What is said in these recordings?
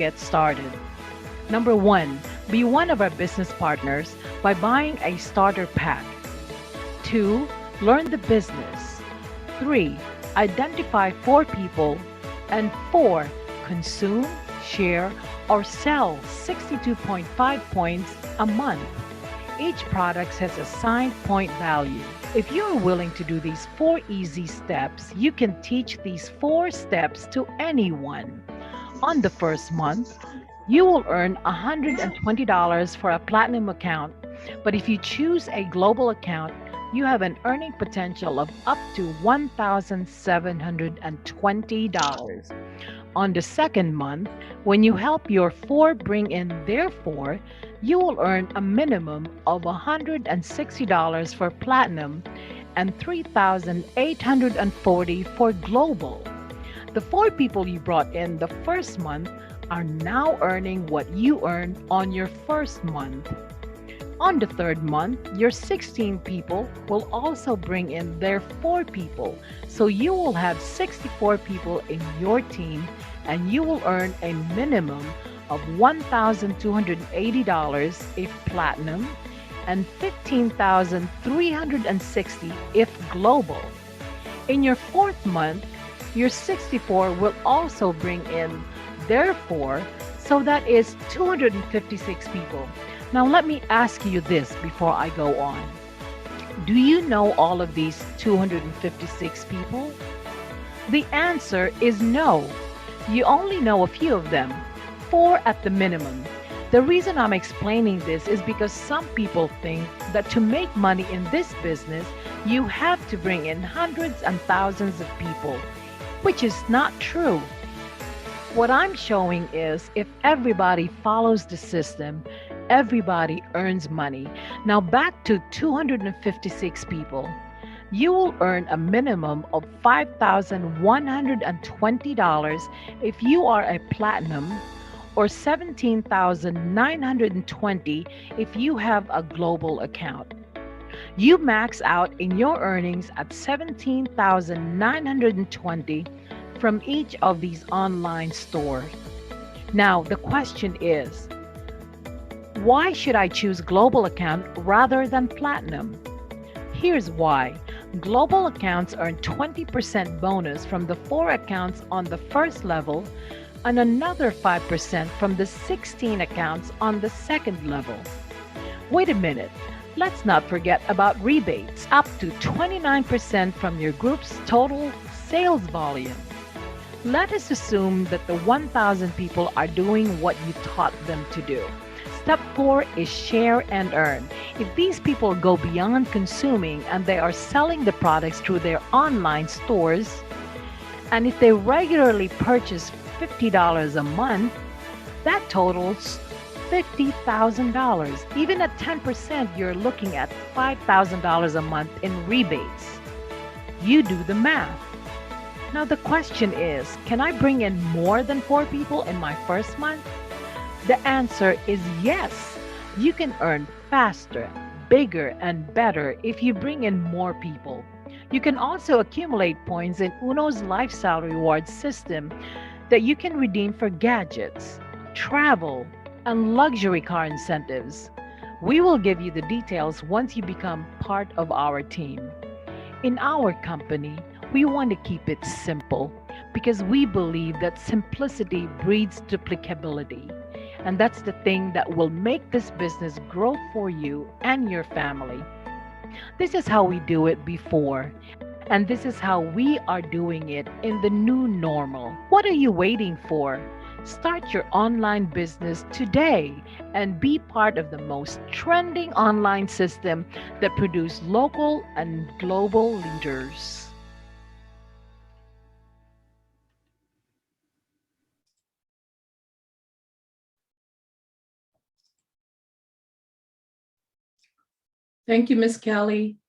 get started. Number one, be one of our business partners by buying a starter pack. 2. Learn the business. 3. Identify 4 people. And 4. Consume, share, or sell 62.5 points a month. Each product has assigned point value. If you are willing to do these 4 easy steps, you can teach these 4 steps to anyone. On the first month, you will earn $120 for a platinum account, but if you choose a global account, you have an earning potential of up to $1,720. On the second month, when you help your 4 bring in their 4, you will earn a minimum of $160 for platinum and $3,840 for global. The 4 people you brought in the first month are now earning what you earned on your first month. On the third month, your 16 people will also bring in their 4 people. So you will have 64 people in your team and you will earn a minimum of $1,280 if platinum and $15,360 if global. In your fourth month, your 64 will also bring in their 4, so that is 256 people. Now let me ask you this before I go on. Do you know all of these 256 people? The answer is no. You only know a few of them, 4 at the minimum. The reason I'm explaining this is because some people think that to make money in this business, you have to bring in hundreds and thousands of people, which is not true. What I'm showing is if everybody follows the system, everybody earns money. Now back to 256 people. You will earn a minimum of $5,120 if you are a platinum, or $17,920 if you have a global account. You max out in your earnings at $17,920 from each of these online stores. Now, the question is, why should I choose global account rather than platinum? Here's why. Global accounts earn 20% bonus from the 4 accounts on the first level and another 5% from the 16 accounts on the second level. Wait a minute. Let's not forget about rebates, up to 29% from your group's total sales volume. Let us assume that the 1,000 people are doing what you taught them to do. Step 4 is share and earn. If these people go beyond consuming and they are selling the products through their online stores, and if they regularly purchase $50 a month, that totals $50,000. Even at 10%, you're looking at $5,000 a month in rebates. You do the math. Now the question is, can I bring in more than 4 people in my first month? The answer is yes. You can earn faster, bigger, and better if you bring in more people. You can also accumulate points in Uno's lifestyle rewards system that you can redeem for gadgets, travel, and luxury car incentives. We will give you the details once you become part of our team. In our company, we want to keep it simple because we believe that simplicity breeds duplicability. And that's the thing that will make this business grow for you and your family. This is how we do it before, and this is how we are doing it in the new normal. What are you waiting for? Start your online business today and be part of the most trending online system that produces local and global leaders. Thank you, Ms. Kelly.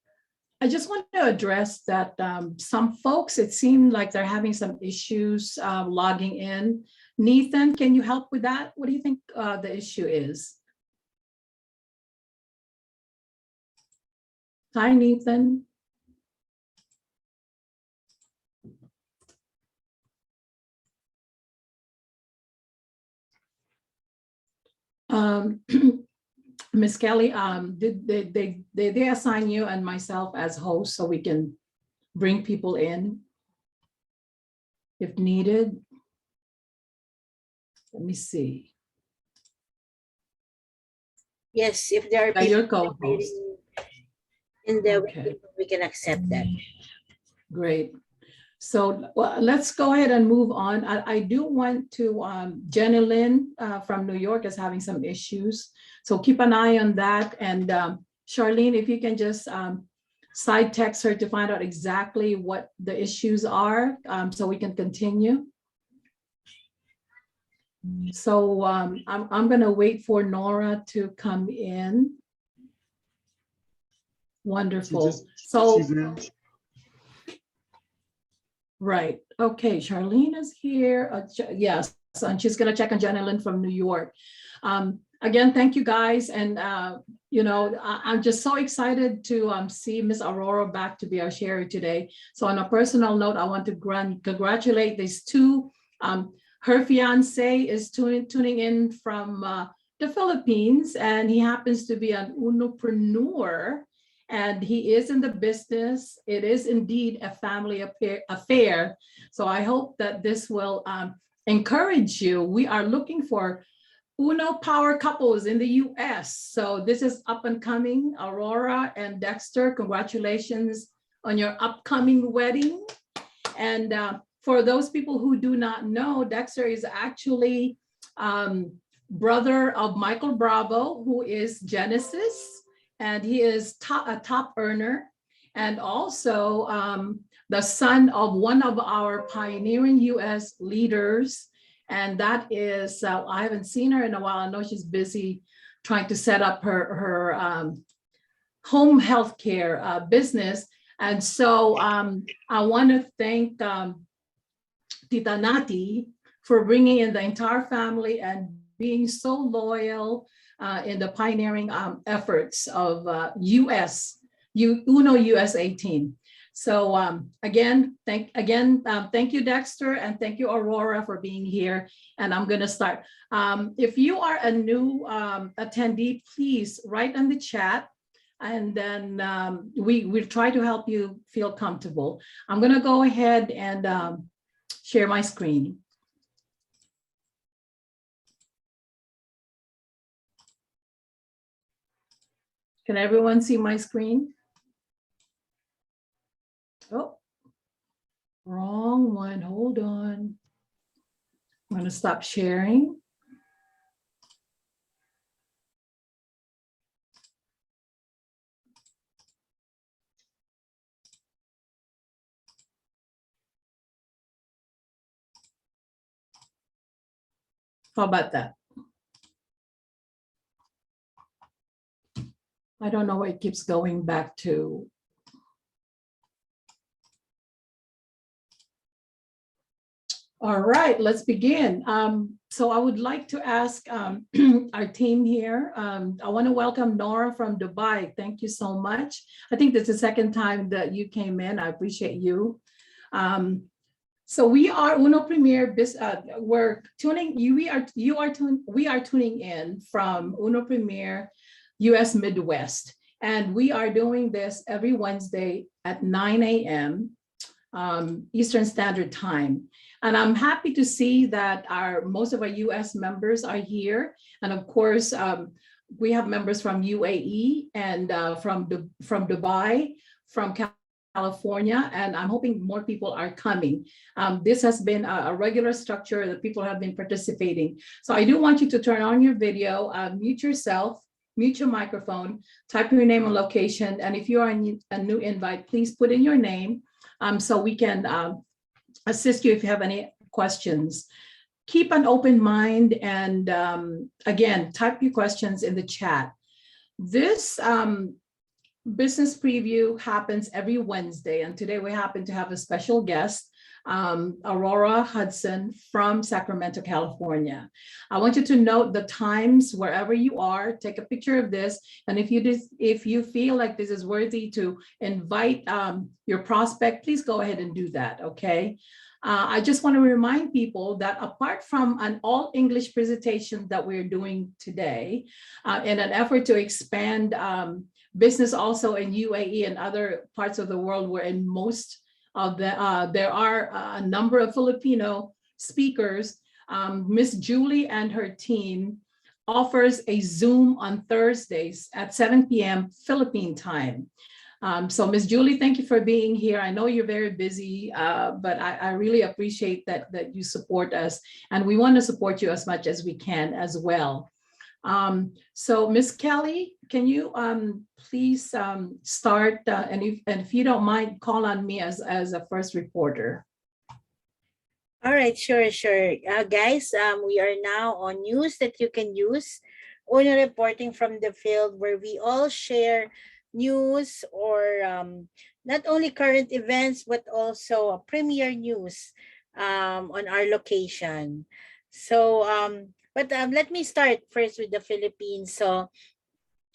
I just want to address that some folks, it seemed like they're having some issues logging in. Nathan, can you help with that? What do you think the issue is? Hi, Nathan. Miss Kelly, did they assign you and myself as hosts so we can bring people in if needed? Let me see. Yes, if there are Yeah, your people co-host. in there, Okay. we can accept that. Great. So let's go ahead and move on. I do want to, Jenny Lynn from New York is having some issues. So keep an eye on that. And Charlene, if you can just side text her to find out exactly what the issues are so we can continue. So I'm going to wait for Nora to come in. Wonderful. Right. Okay. Charlene is here. Yes. And she's going to check on Janelyn from New York. Again, thank you guys. And, you know, I'm just so excited to see Miss Aurora back to be our sharer today. So on a personal note, I want to congratulate these two. Her fiance is tuning in from the Philippines, and he happens to be an unopreneur. And he is in the business. It is indeed a family affair. So I hope that this will encourage you. We are looking for Uno power couples in the US. So this is up and coming. Aurora and Dexter, congratulations on your upcoming wedding. And for those people who do not know, Dexter is actually brother of Michael Bravo, who is Genesis. And he is a top earner, and also the son of one of our pioneering US leaders. And that is, I haven't seen her in a while. I know she's busy trying to set up her home healthcare business. And so I want to thank Tita Nati for bringing in the entire family and being so loyal in the pioneering efforts of Uno US 18. So again, thank you, Dexter, and thank you, Aurora, for being here. And I'm going to start. If you are a new attendee, please write in the chat, and then we'll try to help you feel comfortable. I'm going to go ahead and share my screen. Can everyone see my screen? Oh, wrong one. Hold on. I'm going to stop sharing. How about that? I don't know why it keeps going back to. All right, let's begin. So I would like to ask our team here. I want to welcome Nora from Dubai. Thank you so much. I think this is the second time that you came in. I appreciate you. So we are Uno Premier. We're tuning. We are tuning in from Uno Premier US Midwest, and we are doing this every Wednesday at 9 a.m. Eastern Standard Time. And I'm happy to see that most of our US members are here. And of course, we have members from UAE and from Dubai, from California, and I'm hoping more people are coming. This has been a regular structure that people have been participating. So I do want you to turn on your video, mute yourself, mute your microphone, type your name and location. And if you are a new invite, please put in your name so we can assist you if you have any questions. Keep an open mind, and again, type your questions in the chat. This business preview happens every Wednesday, and today we happen to have a special guest, Aurora HUDSON from Sacramento, California. I want you to note the times wherever you are. Take a picture of this, and if you feel like this is worthy to invite your prospect, please go ahead and do that. Okay. I just want to remind people that apart from an all English presentation that we're doing today, in an effort to expand business also in UAE and other parts of the world where in most of the, there are a number of Filipino speakers, Miss Julie and her team offers a Zoom on Thursdays at 7 p.m. Philippine time. So Ms. Julie, thank you for being here. I know you're very busy, but I really appreciate that you support us, and we want to support you as much as we can as well. So Ms. Kelly, can you please start, and if you don't mind, call on me as a first reporter. All right, sure. Guys, we are now on news that you can use. Una reporting from the field, where we all share news or not only current events, but also premier news on our location. So, let me start first with the Philippines. So,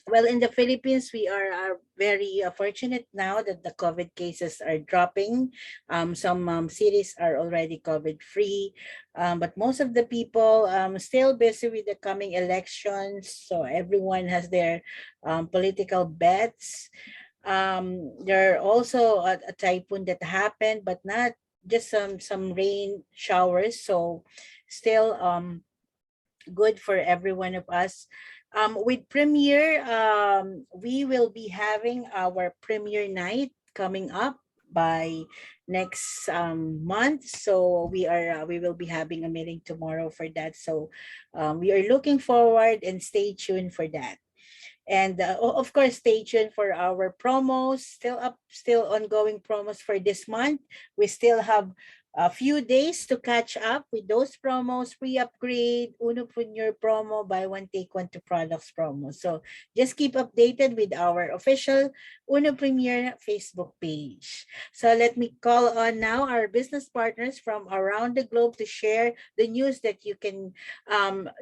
well, in the Philippines, we are very fortunate now that the COVID cases are dropping. Some cities are already COVID-free, but most of the people still busy with the coming elections. So everyone has their political bets. There are also a typhoon that happened, but not just some rain showers. So still good for every one of us. With Premiere, we will be having our Premiere night coming up by next month. So we will be having a meeting tomorrow for that. So we are looking forward, and stay tuned for that. And of course, stay tuned for our promos, still ongoing promos for this month. We still have a few days to catch up with those promos: free upgrade, Unopreneur promo, buy one, take one to products promo. So just keep updated with our official Unopreneur Facebook page. So let me call on now our business partners from around the globe to share the news that you can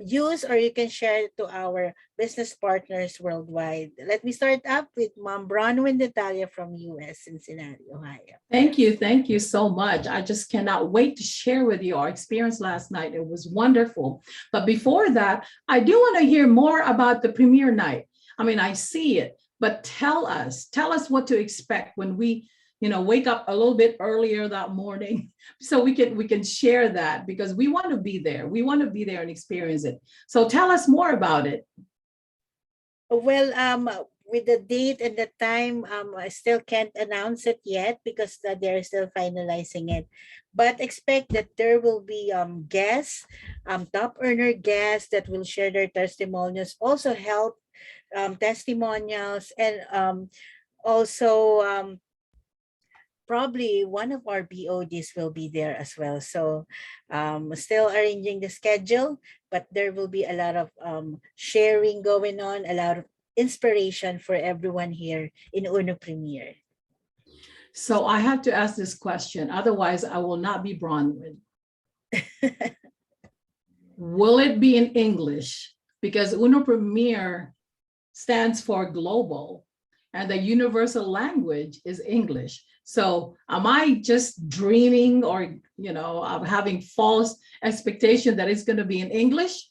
use, or you can share to our business partners worldwide. Let me start up with Mom Bronwyn Natalia from US, Cincinnati, Ohio. Thank you so much. I just cannot wait to share with you our experience last night. It was wonderful. But before that, I do want to hear more about the premiere night. I mean, I see it, but tell us what to expect when we, wake up a little bit earlier that morning, so we can share that, because we want to be there. We want to be there and experience it. So tell us more about it. Well, with the date and the time, I still can't announce it yet, because they're still finalizing it. But expect that there will be guests, top earner guests that will share their testimonials, also health testimonials, and also probably one of our BODs will be there as well. So still arranging the schedule, but there will be a lot of sharing going on, a lot of inspiration for everyone here in Uno Premier. So I have to ask this question, otherwise I will not be Bronwyn. Will it be in English? Because Uno Premier stands for global, and the universal language is English. So am I just dreaming, or having false expectation that it's going to be in English?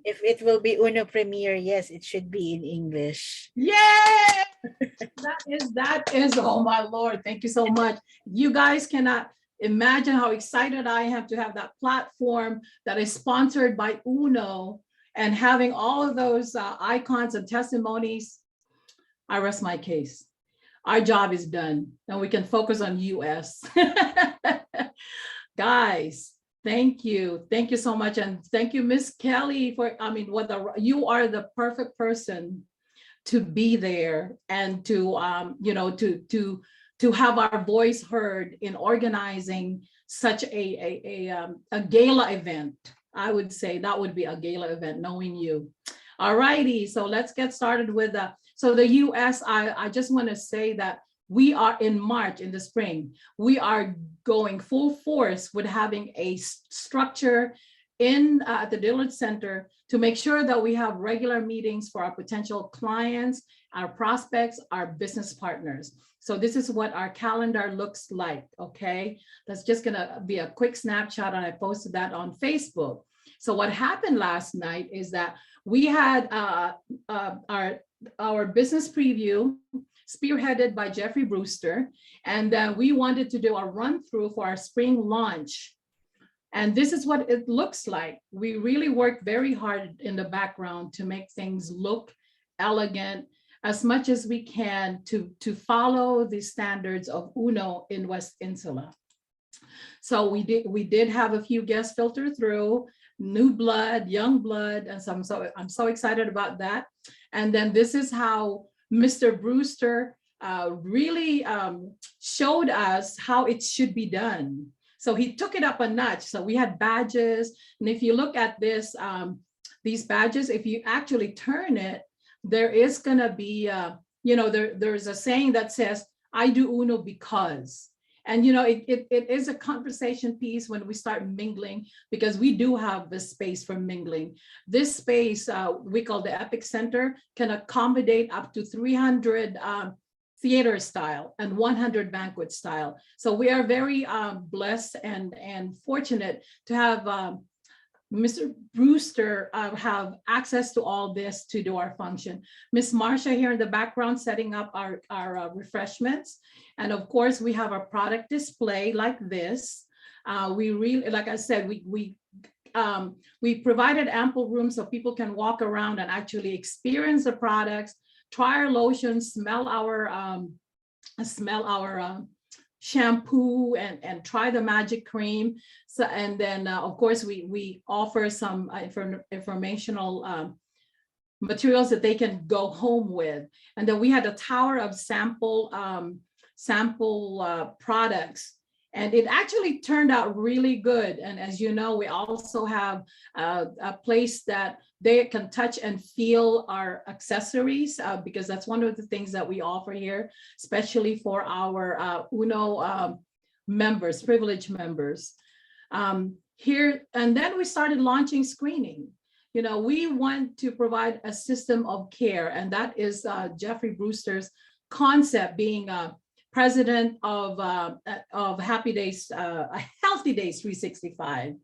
If it will be Uno Premier, yes, it should be in English. Yeah, that is, oh my Lord, thank you so much. You guys cannot imagine how excited I am to have that platform that is sponsored by Uno, and having all of those icons and testimonies. I rest my case. Our job is done, and we can focus on US. Guys, thank you so much, and thank you, Miss Kelly, for you are the perfect person to be there, and to to have our voice heard in organizing such a gala event. I would say that would be a gala event, knowing you. All righty, so let's get started with so the US. I just want to say that we are in March, in the spring. We are going full force with having a structure at the Dillard Center to make sure that we have regular meetings for our potential clients, our prospects, our business partners. So this is what our calendar looks like, okay? That's just gonna be a quick snapshot, and I posted that on Facebook. So what happened last night is that we had our business preview spearheaded by Jeffrey Brewster, and we wanted to do a run through for our spring launch. And this is what it looks like. We really worked very hard in the background to make things look elegant as much as we can to follow the standards of UNO in West Insula. So we did have a few guests filter through, new blood, young blood, and so I'm so excited about that. And then this is how Mr. Brewster really showed us how it should be done. So he took it up a notch. So we had badges, and if you look at this, these badges, if you actually turn it, there is gonna be, there's a saying that says, "I do UNO because." And it is a conversation piece when we start mingling, because we do have the space for mingling. This space we call the Epic Center can accommodate up to 300 theater style and 100 banquet style. So we are very blessed and fortunate to have Mr. Brewster have access to all this to do our function. Miss Marcia here in the background setting up our refreshments. And of course, we have our product display like this. We really, like I said, we provided ample room so people can walk around and actually experience the products, try our lotions, smell our shampoo, and try the magic cream. So, and then of course we offer some informational materials that they can go home with. And then we had a tower of sample products, and it actually turned out really good. And as you know, we also have a place that they can touch and feel our accessories, because that's one of the things that we offer here, especially for our UNO members, privileged members. Here, and then we started launching screening. We want to provide a system of care, and that is Jeffrey Brewster's concept, being president of Happy Days, Healthy Days 365.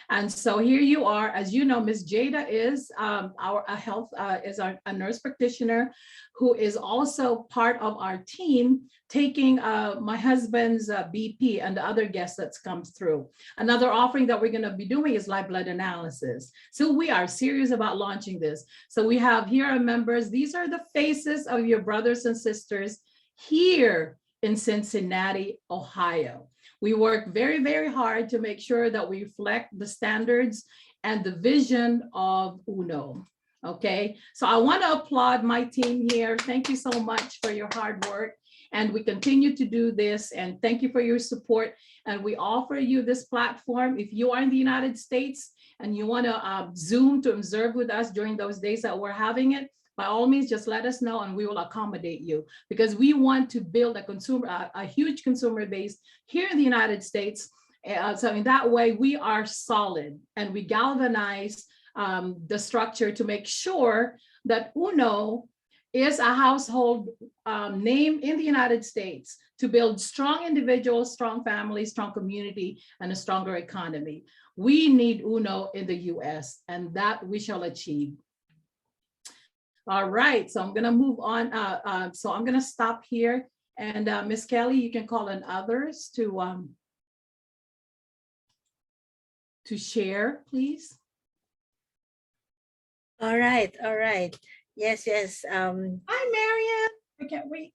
And so here you are, as you know, Ms. Jada is a nurse practitioner who is also part of our team, taking my husband's BP and the other guests that's comes through. Another offering that we're going to be doing is live blood analysis. So we are serious about launching this. So we have here our members. These are the faces of your brothers and sisters here in Cincinnati, Ohio. We work very, very hard to make sure that we reflect the standards and the vision of UNO. Okay, so I want to applaud my team here. Thank you so much for your hard work. And we continue to do this. And thank you for your support. And we offer you this platform. If you are in the United States and you want to Zoom to observe with us during those days that we're having it, by all means, just let us know and we will accommodate you, because we want to build a huge consumer base here in the United States. So in that way, we are solid and we galvanize the structure to make sure that UNO is a household name in the United States to build strong individuals, strong families, strong community, and a stronger economy. We need UNO in the US, and that we shall achieve. All right, so I'm gonna move on. So I'm gonna stop here, and Ms. Kelly, you can call on others to share, please. All right. Yes. Hi, Marian. I can't wait.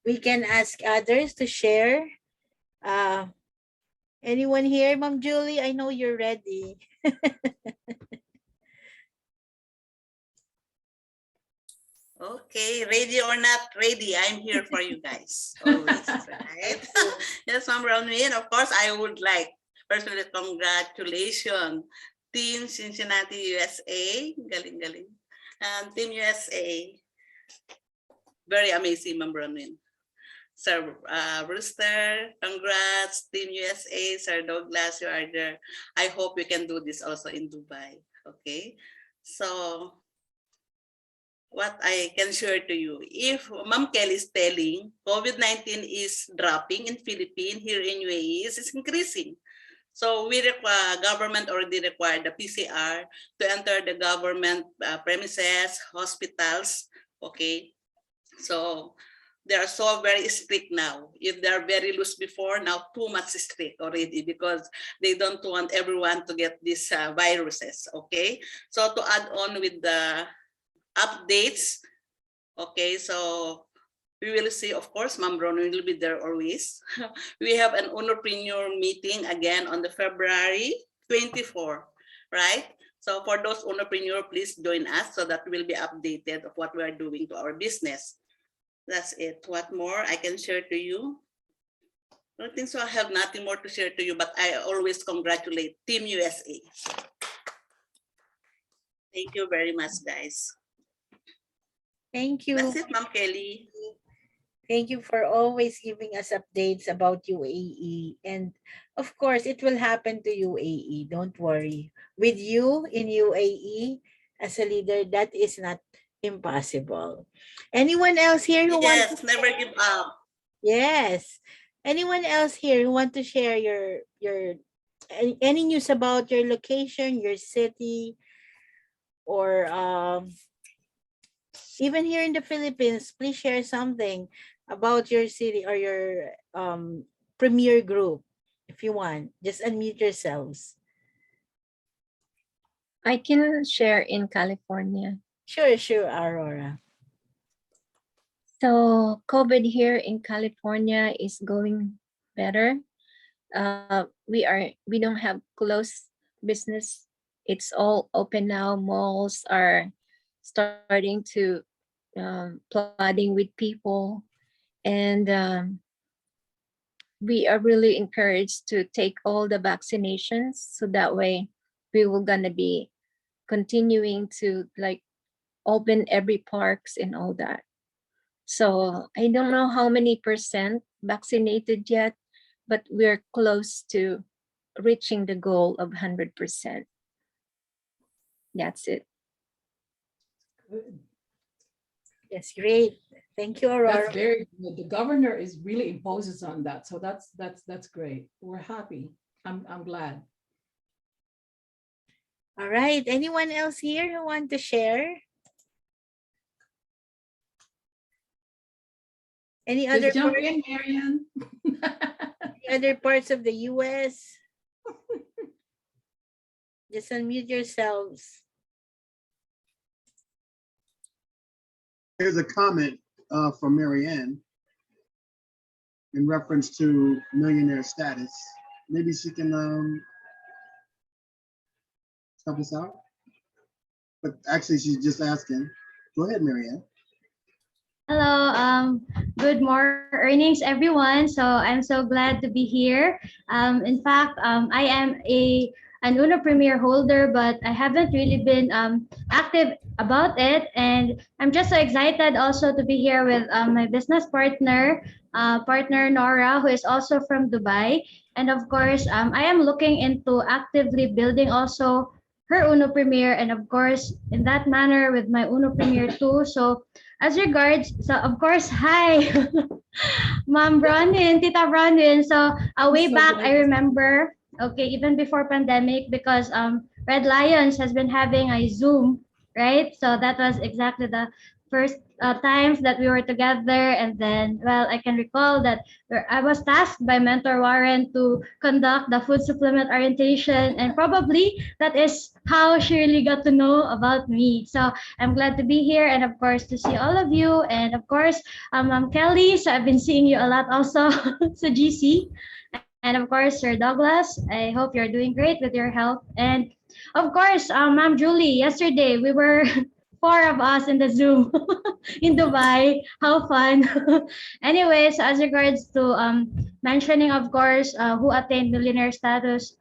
We can ask others to share. Anyone here, Ma'am Julie? I know you're ready. Okay, ready or not ready, I'm here for you guys. Always, right? Yes, Ma'am Bronwyn, of course, I would like personally congratulations, Team Cincinnati, USA. Galing, galing. And Team USA. Very amazing, Ma'am Bronwyn. Sir Brewster, congrats, Team USA, Sir Douglas, you are there. I hope we can do this also in Dubai. Okay, so what I can share to you, if Ma'am Kelly is telling COVID-19 is dropping in Philippines, here in UAE, it's increasing. So we require, government already required the PCR to enter the government premises, hospitals, okay? So they are so very strict now. If they are very loose before, now too much strict already because they don't want everyone to get these viruses, okay? So to add on with the updates, okay, so we will see, of course, Ma'am Bronwyn will be there always. We have an entrepreneur meeting again on the February 24, right? So for those entrepreneur, please join us so that we'll be updated of what we are doing to our business. That's it. What more I can share to you? I don't think so. I have nothing more to share to you, but I always congratulate Team USA. Thank you very much, guys. Thank you. That's it, Ma'am Kelly. Thank you for always giving us updates about UAE. And of course, it will happen to UAE. Don't worry. With you in UAE as a leader, that is not impossible. Anyone else here who wants Yes, never give up. Yes. Anyone else here who want to share your any news about your location, your city, or even here in the Philippines, please share something about your city or your premier group if you want. Just unmute yourselves. I can share in California. Sure, Aurora. So COVID here in California is going better. We don't have closed business. It's all open now. Malls are starting to flooding with people, and we are really encouraged to take all the vaccinations so that way we will gonna be continuing to like open every parks and all that. So I don't know how many percent vaccinated yet, but we're close to reaching the goal of 100%. That's it. Good. Yes, great. Thank you, Aurora. That's very good. The governor is really imposes on that. So that's great. We're happy. I'm glad. All right. Anyone else here who want to share? Any other Just jump in, Marian. any other parts of the US? Just unmute yourselves. Here's a comment from Marianne in reference to millionaire status. Maybe she can help us out. But actually, she's just asking. Go ahead, Marianne. Hello, good mornings, everyone. So I'm so glad to be here. In fact, I am an UNO Premier holder, but I haven't really been active about it. And I'm just so excited also to be here with my business partner, Nora, who is also from Dubai. And of course, I am looking into actively building also her UNO Premier, and of course, in that manner with my UNO Premier too. So as regards, so of course, hi, Ma'am Bronwyn, Tita Bronwyn. So way So back, glad I to see you. remember, okay, even before pandemic, because Red Lions has been having a Zoom, right? So that was exactly the first times that we were together. And then, well, I can recall that I was tasked by Mentor Warren to conduct the food supplement orientation, and probably that is how she really got to know about me. So I'm glad to be here, and of course to see all of you, and of course I'm Kelly. So I've been seeing you a lot also so GC, and of course Sir Douglas. I hope you're doing great with your health, and of course Ma'am Julie. Yesterday we were four of us in the Zoom in Dubai. How fun! Anyways, as regards to mentioning, of course, who attained millionaire status.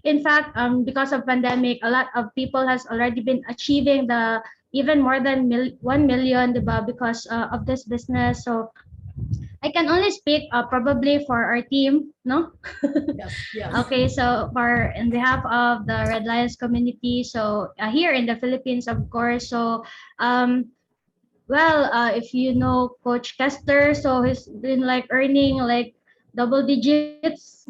In fact, because of pandemic, a lot of people has already been achieving the even more than 1 million, diba, because of this business. So I can only speak probably for our team, no? Yes, yes. Okay, so for in behalf of the Red Lions community, so here in the Philippines, of course, so um, well, if you know Coach Kester, so he's been like earning like double digits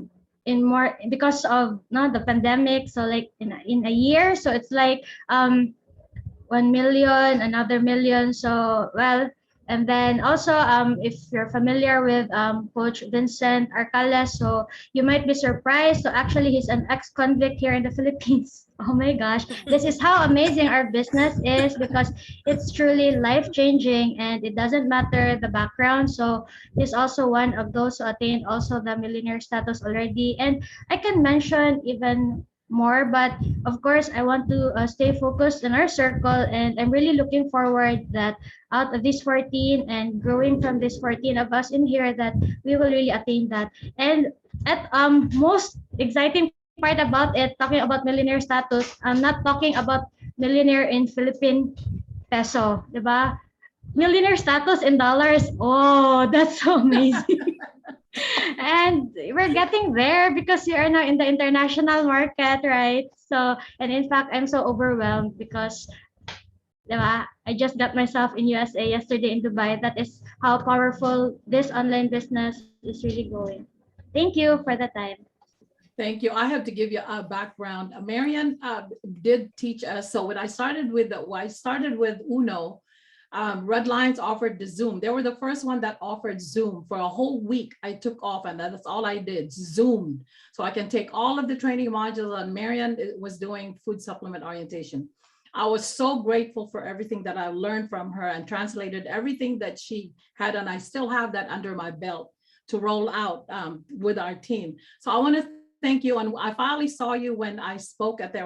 in more because of no the pandemic. So like in a year, so it's like 1 million, another million. So, well, and then also, if you're familiar with Coach Vincent Arcala, so you might be surprised. So, actually, he's an ex convict here in the Philippines. Oh my gosh, this is how amazing our business is because it's truly life changing and it doesn't matter the background. So, he's also one of those who attained also the millionaire status already. And I can mention even more, but of course, I want to stay focused in our circle, and I'm really looking forward that out of this 14 and growing from this 14 of us in here, that we will really attain that. And at most exciting part about it, talking about millionaire status, I'm not talking about millionaire in Philippine peso, diba? Millionaire status in dollars. Oh, that's so amazing. And we're getting there because you are now in the international market, right? So, and in fact, I'm so overwhelmed because diba, I just got myself in USA yesterday in Dubai. That is how powerful this online business is really going. Thank you for the time. Thank you. I have to give you a background. Marian did teach us. So when I started with Uno, Red Lions offered the Zoom. They were the first one that offered Zoom for a whole week. I took off and that's all I did, Zoomed. So I can take all of the training modules, and Marian was doing food supplement orientation. I was so grateful for everything that I learned from her and translated everything that she had. And I still have that under my belt to roll out with our team. So I want to thank you. And I finally saw you when I spoke at the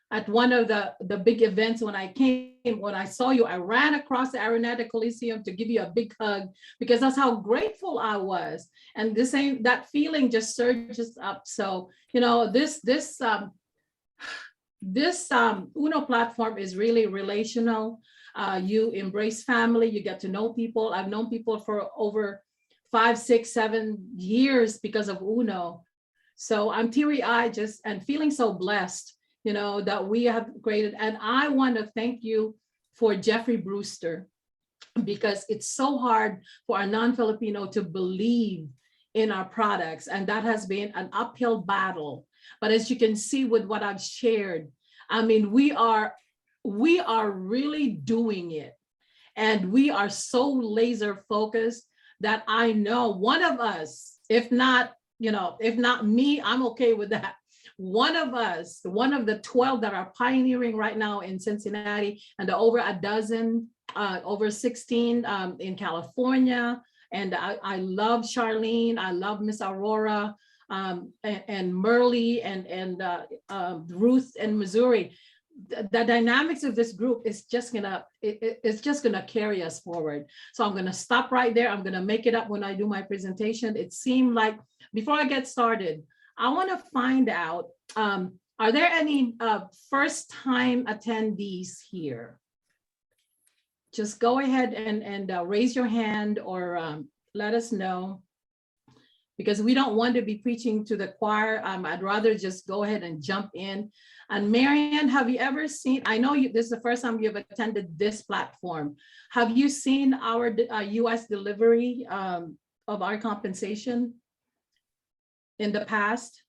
at one of the big events. When I saw you, I ran across the Araneta Coliseum to give you a big hug because that's how grateful I was. And that feeling just surges up. So, you know, this Uno platform is really relational. You embrace family, you get to know people. I've known people for over 5, 6, 7 years because of Uno. So I'm teary-eyed just and feeling so blessed, you know, that we have created. And I want to thank you for Jeffrey Brewster, because it's so hard for a non-Filipino to believe in our products. And that has been an uphill battle. But as you can see with what I've shared, I mean, we are really doing it. And we are so laser focused that I know one of us, if not me, I'm okay with that. One of us, one of the 12 that are pioneering right now in Cincinnati, and over a dozen, over 16 in California. And I love Charlene, I love Miss Aurora, and Merle and Ruth in Missouri. The dynamics of this group is just gonna carry us forward. So I'm gonna stop right there. I'm gonna make it up when I do my presentation. It seemed like before I get started, I want to find out, are there any first-time attendees here? Just go ahead and raise your hand or let us know, because we don't want to be preaching to the choir. I'd rather just go ahead and jump in. And Marianne, have you ever seen, I know this is the first time you've attended this platform. Have you seen our US delivery of our compensation in the past?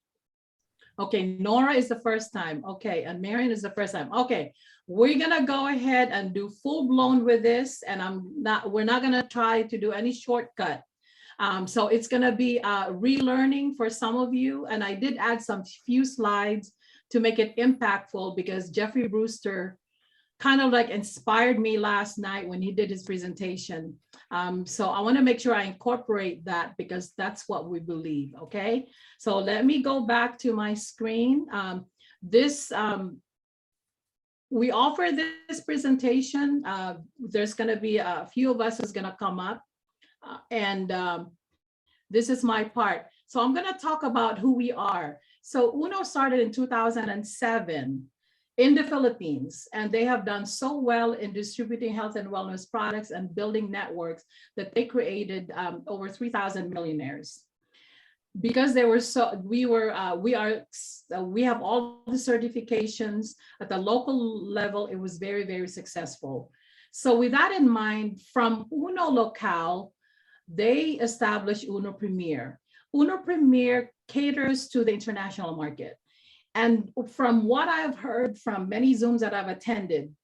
Okay, Nora is the first time. Okay, and Marian is the first time. Okay, we're gonna go ahead and do full blown with this, and we're not gonna try to do any shortcut. So it's gonna be relearning for some of you, and I did add some few slides to make it impactful because Jeffrey Brewster kind of like inspired me last night when he did his presentation. So I want to make sure I incorporate that because that's what we believe. Okay, so let me go back to my screen. We offer this presentation. There's going to be a few of us who's going to come up, and this is my part. So I'm going to talk about who we are. So Uno started in 2007. in the Philippines, and they have done so well in distributing health and wellness products and building networks that they created over 3,000 millionaires. Because they were so, we have all the certifications at the local level. It was very, very successful. So with that in mind, from Uno Local, they established Uno Premier. Uno Premier caters to the international market. And from what I've heard from many Zooms that I've attended,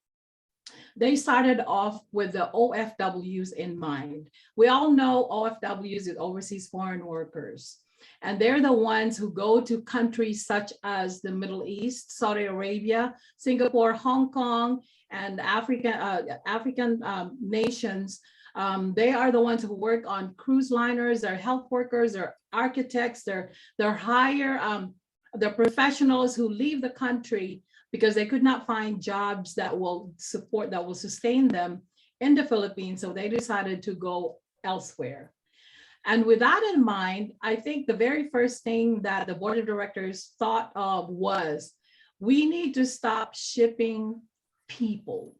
they started off with the OFWs in mind. We all know OFWs is overseas foreign workers. And they're the ones who go to countries such as the Middle East, Saudi Arabia, Singapore, Hong Kong, and African nations. They are the ones who work on cruise liners, they're health workers, they're architects, they're professionals who leave the country because they could not find jobs that will sustain them in the Philippines. So they decided to go elsewhere. And with that in mind, I think the very first thing that the board of directors thought of was, we need to stop shipping people.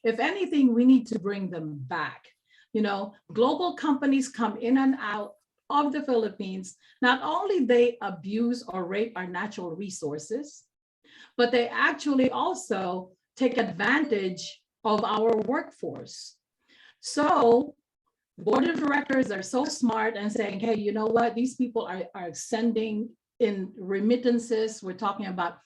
If anything, we need to bring them back. You know, global companies come in and out of the Philippines. Not only they abuse or rape our natural resources, but they actually also take advantage of our workforce. So board of directors are so smart and saying, hey, you know what? These people are sending in remittances. We're talking about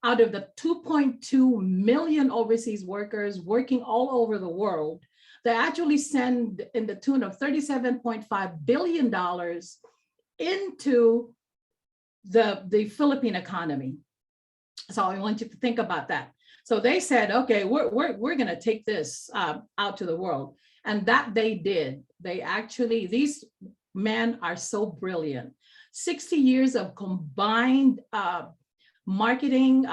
out of the 2.2 million overseas workers working all over the world, they actually send in the tune of $37.5 billion into the Philippine economy. So I want you to think about that. So they said, okay, we're going to take this out to the world. And that they did. They actually, these men are so brilliant. 60 years of combined marketing,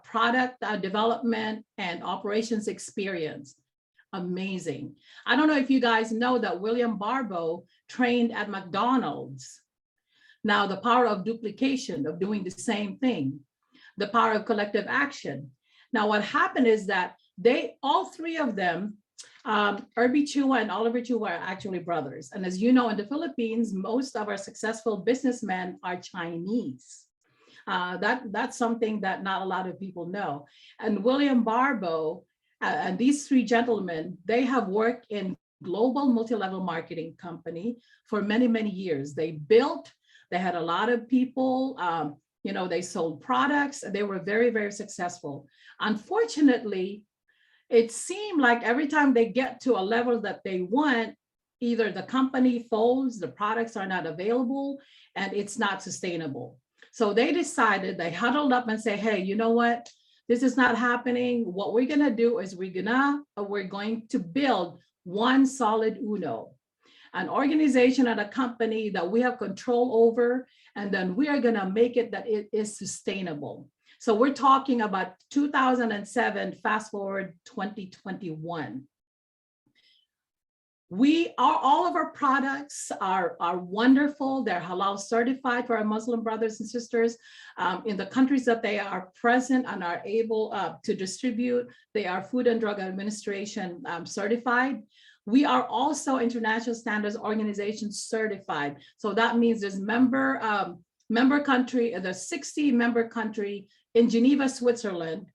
product development, and operations experience. Amazing. I don't know if you guys know that William Barbo trained at McDonald's. Now, the power of duplication, of doing the same thing, the power of collective action. Now, what happened is that all three of them, Irby Chua and Oliver Chua, are actually brothers. And as you know, in the Philippines, most of our successful businessmen are Chinese. That's something that not a lot of people know. And William Barbo and these three gentlemen, they have worked in global multi-level marketing company for many, many years. They had a lot of people, they sold products, and they were very, very successful. Unfortunately, it seemed like every time they get to a level that they want, either the company folds, the products are not available, and it's not sustainable. So they decided, they huddled up and say, hey, you know what? This is not happening. What we're going to do is we're going to build one solid UNO, an organization and a company that we have control over, and then we are going to make it that it is sustainable. So we're talking about 2007, fast forward 2021. All of our products are wonderful. They're halal certified for our Muslim brothers and sisters in the countries that they are present and are able to distribute. They are Food and Drug Administration certified. We are also International Standards Organization certified. So that means there's member country, the 60 member country in Geneva, Switzerland,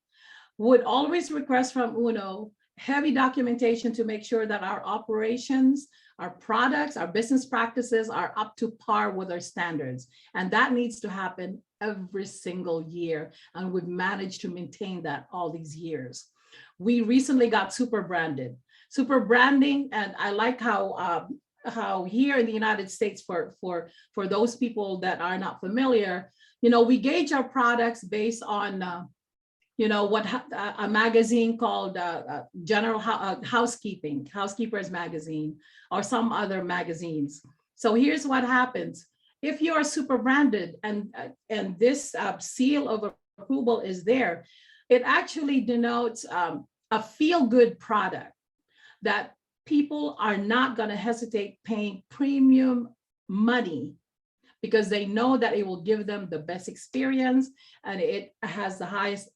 would always request from UNO heavy documentation to make sure that our operations, our products, our business practices are up to par with our standards. And that needs to happen every single year. And we've managed to maintain that all these years. We recently got super branded. Super branding, and I like how here in the United States, for those people that are not familiar, we gauge our products based on what a magazine called General Housekeeper's Magazine, or some other magazines. So here's what happens. If you are super branded and this seal of approval is there, it actually denotes a feel-good product that people are not going to hesitate paying premium money, because they know that it will give them the best experience and it has the highest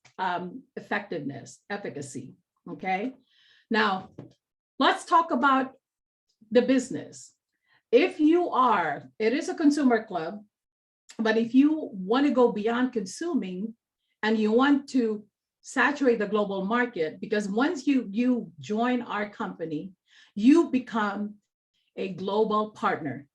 effectiveness, efficacy. Okay. Now, let's talk about the business. If you are, it is a consumer club, but if you want to go beyond consuming and you want to saturate the global market, because once you join our company, you become a global partner.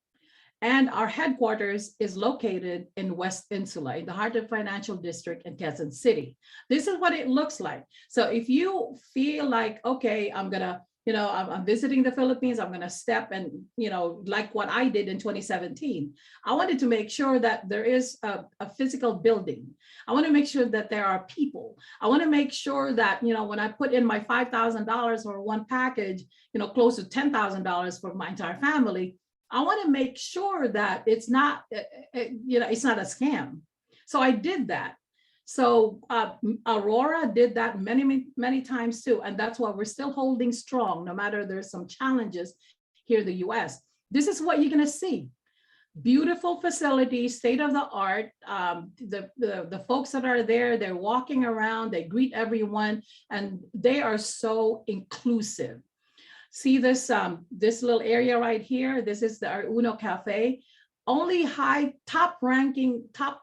And our headquarters is located in West Insula, in the heart of financial district in Quezon City. This is what it looks like. So if you feel like, okay, I'm gonna, I'm visiting the Philippines, I'm gonna step and, like what I did in 2017, I wanted to make sure that there is a physical building. I want to make sure that there are people. I want to make sure that, when I put in my $5,000 for one package, close to $10,000 for my entire family, I want to make sure that it's not, it's not a scam. So I did that. So AURORA did that many, many times too. And that's why we're still holding strong, no matter there's some challenges here in the US. This is what you're going to see. Beautiful facilities, state of the art. The folks that are there, they're walking around, they greet everyone, and they are so inclusive. See this, this little area right here? This is our Uno Cafe. Only top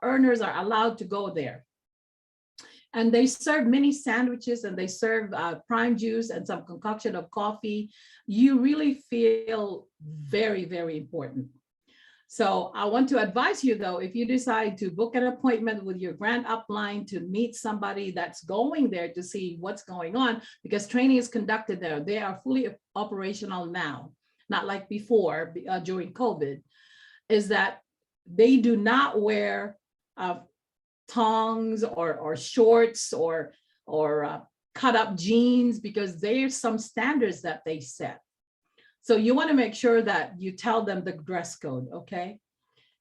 earners are allowed to go there. And they serve mini sandwiches and they serve prime juice and some concoction of coffee. You really feel very, very important. So I want to advise you though, if you decide to book an appointment with your grant upline to meet somebody that's going there to see what's going on, because training is conducted there. They are fully operational now, not like before during COVID, is that they do not wear thongs or shorts or cut up jeans, because there's some standards that they set. So you want to make sure that you tell them the dress code, okay?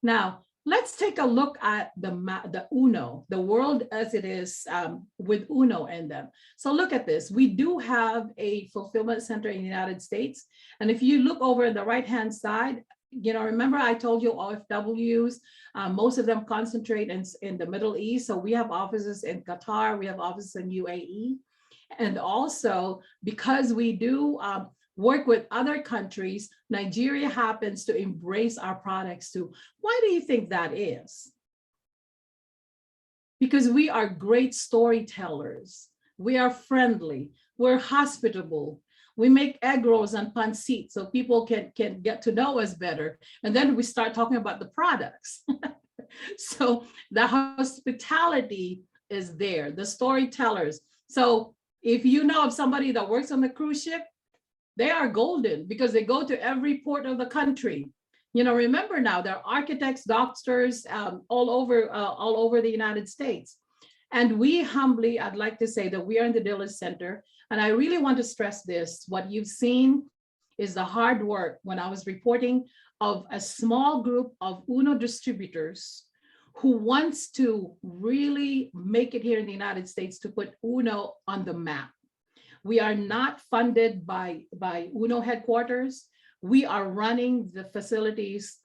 Now, let's take a look at the UNO, the world as it is with UNO in them. So look at this. We do have a fulfillment center in the United States. And if you look over the right-hand side, remember I told you OFWs, most of them concentrate in the Middle East. So we have offices in Qatar, we have offices in UAE. And also because we do work with other countries, Nigeria happens to embrace our products too. Why do you think that is? Because we are great storytellers. We are friendly. We're hospitable. We make egg rolls and pancit so people can get to know us better. And then we start talking about the products. So the hospitality is there, the storytellers. So if you know of somebody that works on the cruise ship, they are golden because they go to every port of the country. Remember now, there are architects, doctors all over the United States. And we humbly, I'd like to say that we are in the dealer center. And I really want to stress this. What you've seen is the hard work when I was reporting of a small group of UNO distributors who wants to really make it here in the United States to put UNO on the map. We are not funded by UNO headquarters. We are running the facilities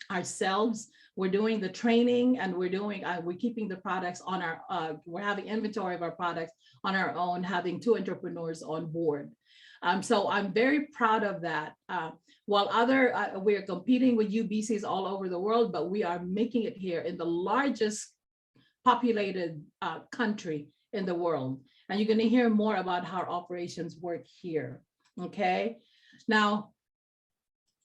ourselves. We're doing the training and we're keeping the products on our, we're having inventory of our products on our own, having 2 entrepreneurs on board. So I'm very proud of that. While we're competing with UBCs all over the world, but we are making it here in the largest populated country in the world. And you're going to hear more about how operations work here, okay? Now,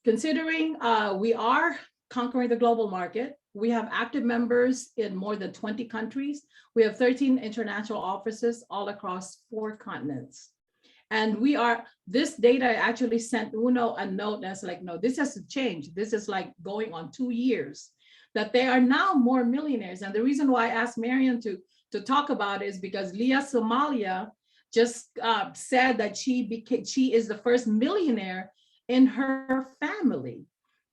considering we are conquering the global market, we have active members in more than 20 countries. We have 13 international offices all across 4 continents. And this data actually sent UNO a note that's like, no, this has to change. This is like going on 2 years, that they are now more millionaires. And the reason why I asked Marian to talk about it is because Leah Somalia just said that she is the first millionaire in her family.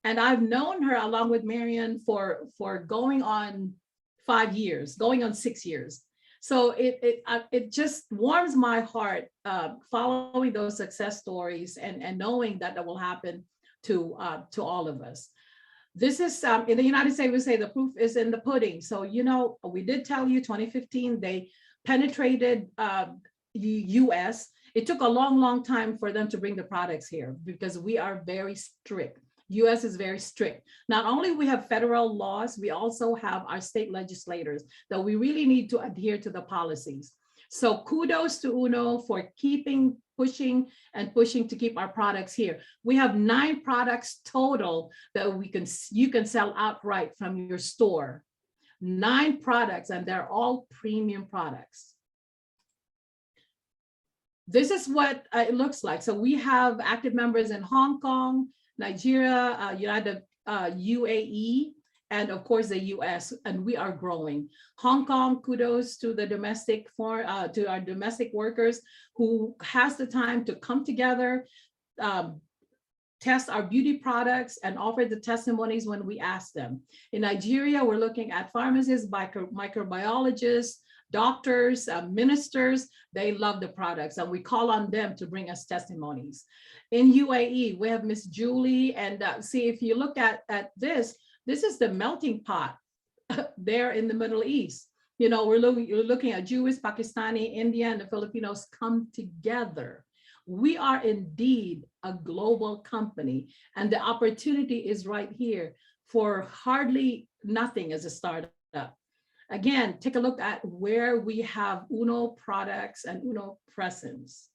And I've known her along with Marian for going on 5 years, going on 6 years. So it just warms my heart following those success stories and knowing that will happen to all of us. This is in the United States, we say the proof is in the pudding. So, we did tell you 2015, they penetrated US, it took a long, long time for them to bring the products here because we are very strict. US is very strict. Not only we have federal laws, we also have our state legislators that we really need to adhere to the policies. So kudos to UNO for pushing to keep our products here. We have 9 products total that you can sell outright from your store. 9 products, and they're all premium products. This is what it looks like. So we have active members in Hong Kong, Nigeria, UAE, and of course the US, and we are growing. Hong Kong, kudos to the to our domestic workers who has the time to come together, test our beauty products and offer the testimonies when we ask them. In Nigeria, we're looking at pharmacists, microbiologists, doctors, ministers. They love the products and we call on them to bring us testimonies. In UAE, we have Miss Julie, and see, if you look at this is the melting pot there in the Middle East. You know, you're looking at Jewish, Pakistani, Indian, and the Filipinos come together. We are indeed a global company, and the opportunity is right here for hardly nothing as a startup. Again, take a look at where we have UNO products and UNO presence.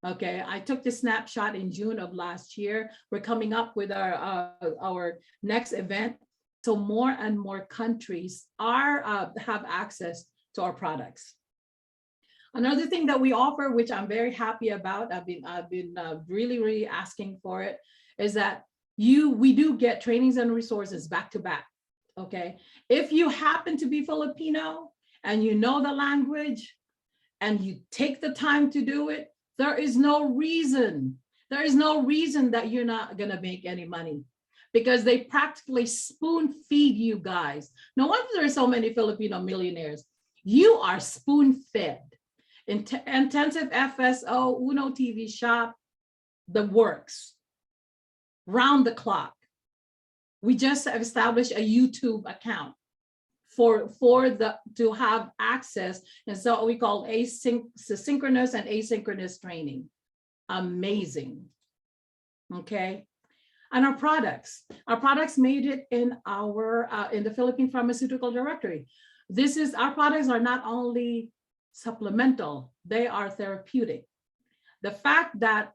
Okay, I took this snapshot in June of last year. We're coming up with our next event. So more and more countries have access to our products. Another thing that we offer, which I'm very happy about, I've been really asking for it, is that we do get trainings and resources back to back. Okay, if you happen to be Filipino and you know the language and you take the time to do it, there is no reason that you're not gonna make any money, because they practically spoon feed you guys. No wonder there are so many Filipino millionaires. You are spoon fed. Intensive FSO, UNO TV shop, the works, round the clock. We just established a YouTube account to have access, and so we call synchronous and asynchronous training. Amazing. Okay, and our products made it in the Philippine Pharmaceutical Directory. Our products are not only supplemental, they are therapeutic. The fact that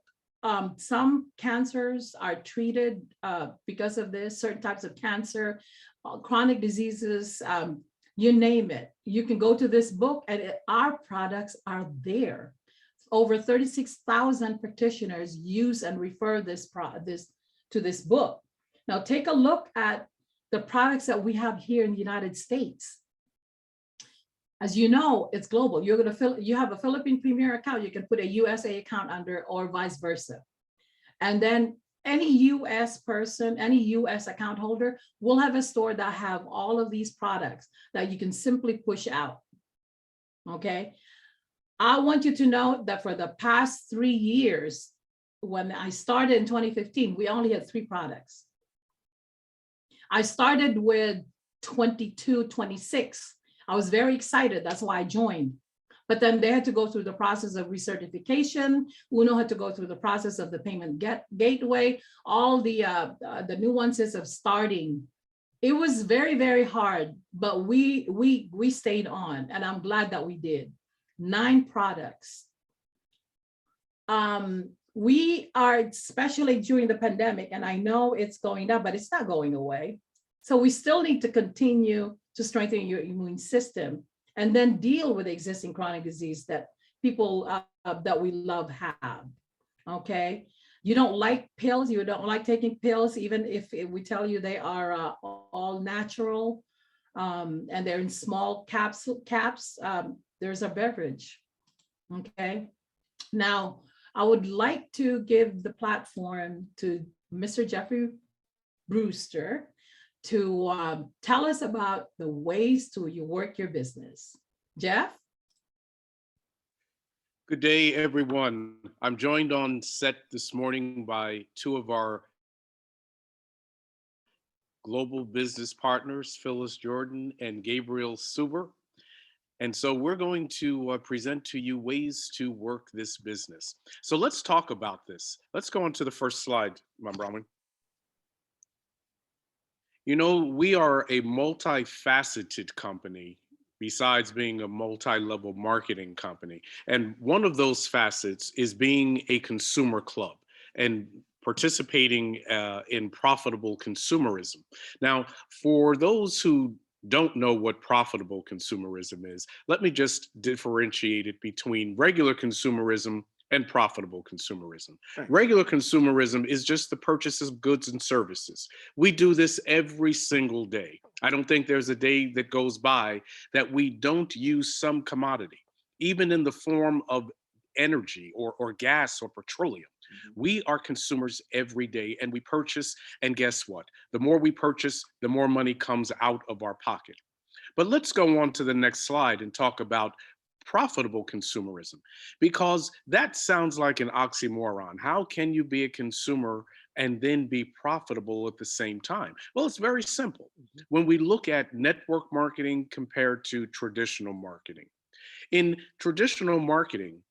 some cancers are treated because of this, certain types of cancer, chronic diseases, you name it. You can go to this book and our products are there. Over 36,000 practitioners use and refer to this book. Now take a look at the products that we have here in the United States. As you know, it's global. You have a Philippine Premier account, you can put a USA account under, or vice versa. And then any US person, any US account holder will have a store that have all of these products that you can simply push out. Okay. I want you to know that for the past 3 years, when I started in 2015, we only had 3 products. I started with 22, 26. I was very excited. That's why I joined. But then they had to go through the process of recertification. UNO had to go through the process of the payment gateway, all the nuances of starting. It was very, very hard, but we stayed on, and I'm glad that we did. 9 products. We are, especially during the pandemic, and I know it's going up, but it's not going away. So we still need to continue to strengthen your immune system and then deal with the existing chronic disease that people that we love have. Okay, you don't like pills, you don't like taking pills, even if we tell you they are all natural and they're in small caps. There's a beverage. Okay, now I would like to give the platform to Mr. Jeffrey Brewster to tell us about the ways to work your business. Jeff? Good day, everyone. I'm joined on set this morning by 2 of our global business partners, Phyllis Jordan and Gabriel Suber. And so we're going to present to you ways to work this business. So let's talk about this. Let's go on to the first slide, Ma'am Brahman. You know, we are a multifaceted company besides being a multi-level marketing company. And one of those facets is being a consumer club and participating in profitable consumerism. Now, for those who don't know what profitable consumerism is, let me just differentiate it between regular consumerism and profitable consumerism. Regular consumerism is just the purchase of goods and services. We do this every single day. I don't think there's a day that goes by that we don't use some commodity, even in the form of energy or gas or petroleum. We are consumers every day and we purchase, and guess what? The more we purchase, the more money comes out of our pocket. But let's go on to the next slide and talk about profitable consumerism, because that sounds like an oxymoron. How can you be a consumer and then be profitable at the same time? Well, it's very simple. When we look at network marketing compared to traditional marketing, in traditional marketing,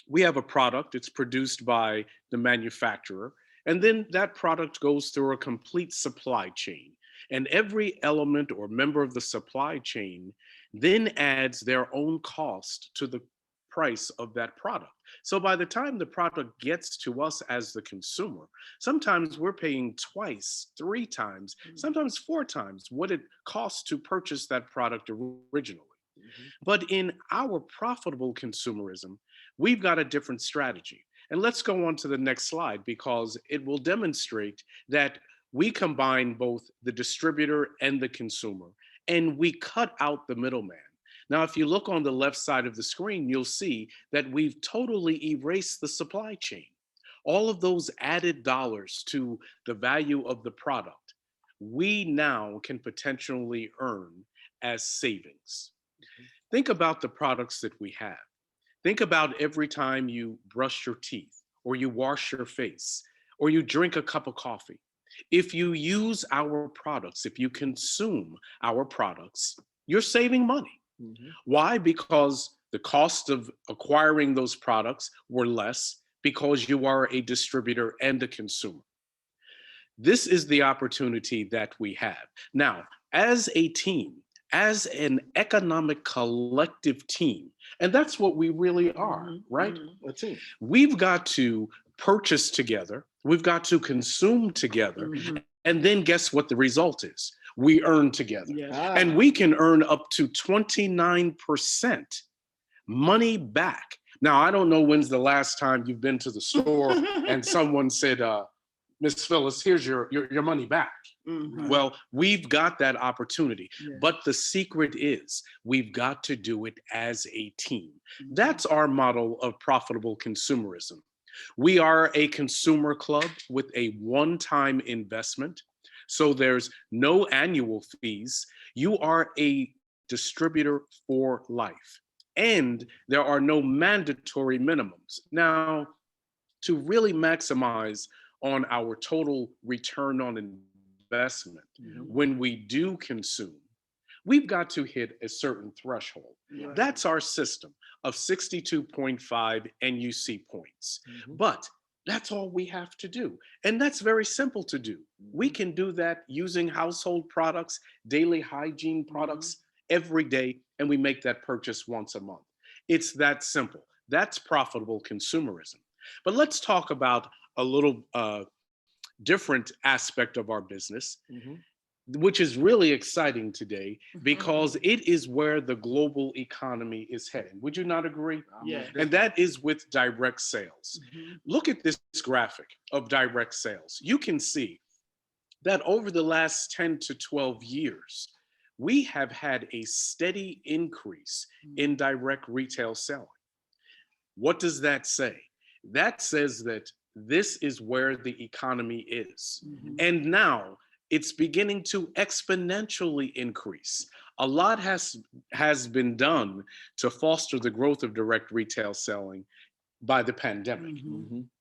we have a product, it's produced by the manufacturer, and then that product goes through a complete supply chain. And every element or member of the supply chain then adds their own cost to the price of that product. So by the time the product gets to us as the consumer, sometimes we're paying twice, 3 times, sometimes 4 times what it costs to purchase that product originally. But in our profitable consumerism, we've got a different strategy. And let's go on to the next slide because it will demonstrate that we combine both the distributor and the consumer, and we cut out the middleman. Now, if you look on the left side of the screen, you'll see that we've totally erased the supply chain. All of those added dollars to the value of the product, we now can potentially earn as savings. Think about the products that we have. Think about every time you brush your teeth, or you wash your face, or you drink a cup of coffee. If you use our products, if you consume our products, you're saving money. Why? Because the cost of acquiring those products were less because you are a distributor and a consumer. This is the opportunity that we have. Now, as a team, as an economic collective team, and that's what we really are, right? A team. We've got to purchase together, we've got to consume together, and then guess what the result is? We earn together. And we can earn up to 29% money back. Now, I don't know when's the last time you've been to the store and someone said, Miss Phyllis, here's your money back. Well, we've got that opportunity, but the secret is we've got to do it as a team. That's our model of profitable consumerism. We are a consumer club with a one-time investment, so there's no annual fees. You are a distributor for life, and there are no mandatory minimums. Now, to really maximize on our total return on investment, when we do consume, we've got to hit a certain threshold. That's our system of 62.5 NUC points. But that's all we have to do. And that's very simple to do. We can do that using household products, daily hygiene products every day, and we make that purchase once a month. It's that simple. That's profitable consumerism. But let's talk about a little different aspect of our business, which is really exciting today because it is where the global economy is heading. Would you not agree? And that is with direct sales. Look at this graphic of direct sales. You can see that over the last 10 to 12 years, we have had a steady increase in direct retail selling. What does that say? That says that this is where the economy is. And now it's beginning to exponentially increase. A lot has been done to foster the growth of direct retail selling by the pandemic.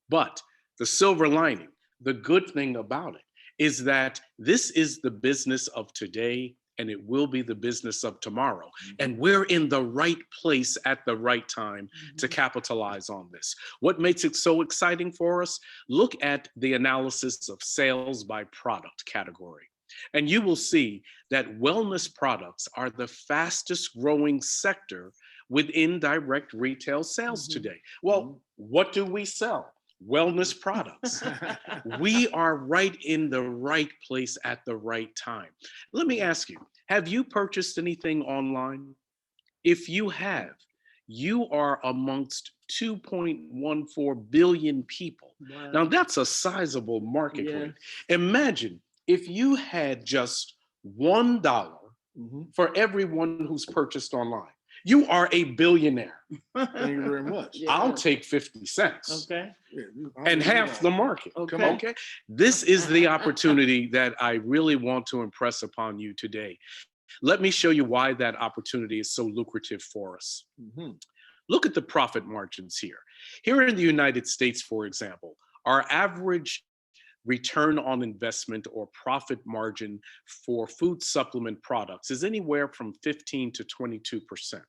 But the silver lining, the good thing about it, is that this is the business of today and it will be the business of tomorrow. And we're in the right place at the right time to capitalize on this. What makes it so exciting for us? Look at the analysis of sales by product category. And you will see that wellness products are the fastest growing sector within direct retail sales today. Well, what do we sell? Wellness products. We are right in the right place at the right time. Let me ask you, have you purchased anything online? If you have, you are amongst 2.14 billion people. Wow. Now that's a sizable market Yeah. rate. Imagine if you had just $1 for everyone who's purchased online. You are a billionaire. Thank you very much. I'll take 50 cents. Okay. And half the market. Okay. Okay. This is the opportunity that I really want to impress upon you today. Let me show you why that opportunity is so lucrative for us. Look at the profit margins here. Here in the United States, for example, our average return on investment or profit margin for food supplement products is anywhere from 15 to 22%.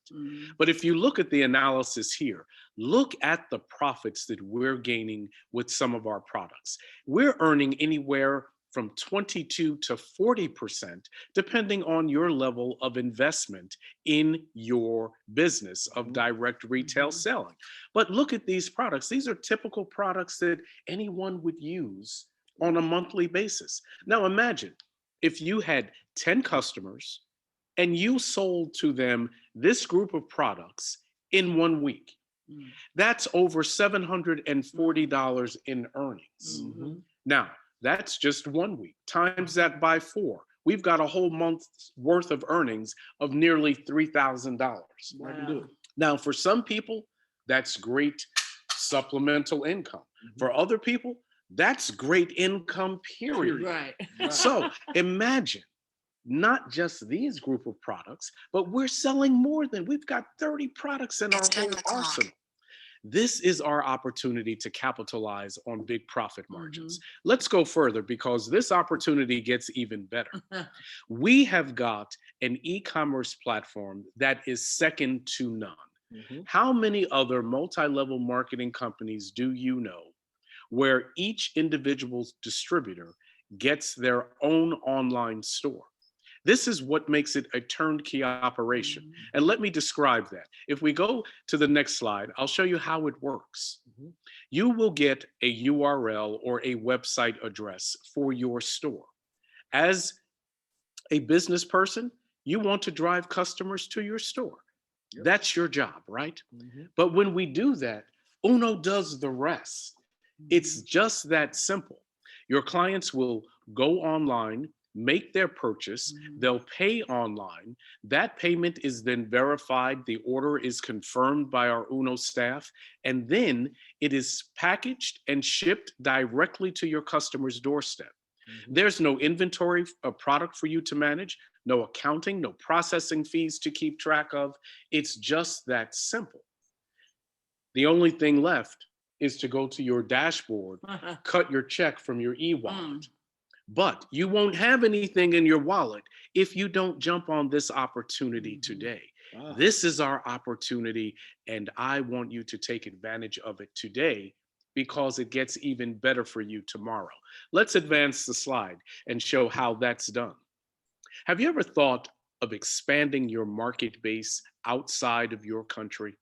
But if you look at the analysis here, look at the profits that we're gaining with some of our products. We're earning anywhere from 22 to 40%, depending on your level of investment in your business of direct retail selling. But look at these products. These are typical products that anyone would use on a monthly basis. Now imagine if you had 10 customers and you sold to them this group of products in 1 week. That's over $740 in earnings. Now, that's just 1 week. Times that by 4. We've got a whole month's worth of earnings of nearly $3,000. Wow. Now, for some people, that's great supplemental income. For other people, that's great income, period. Right. So imagine not just these group of products, but we're selling more than, we've got 30 products in our whole arsenal. This is our opportunity to capitalize on big profit margins. Let's go further because this opportunity gets even better. We have got an e-commerce platform that is second to none. How many other multi-level marketing companies do you know where each individual distributor gets their own online store? This is what makes it a turnkey operation. And let me describe that. If we go to the next slide, I'll show you how it works. You will get a URL or a website address for your store. As a business person, you want to drive customers to your store. That's your job, right? But when we do that, Uno does the rest. It's just that simple. Your clients will go online, make their purchase, they'll pay online. That payment is then verified. The order is confirmed by our Uno staff, and then it is packaged and shipped directly to your customer's doorstep. There's no inventory of product for you to manage, no accounting, no processing fees to keep track of. It's just that simple. The only thing left is to go to your dashboard, cut your check from your e-wallet. But you won't have anything in your wallet if you don't jump on this opportunity today. This is our opportunity, and I want you to take advantage of it today because it gets even better for you tomorrow. Let's advance the slide and show how that's done. Have you ever thought of expanding your market base outside of your country?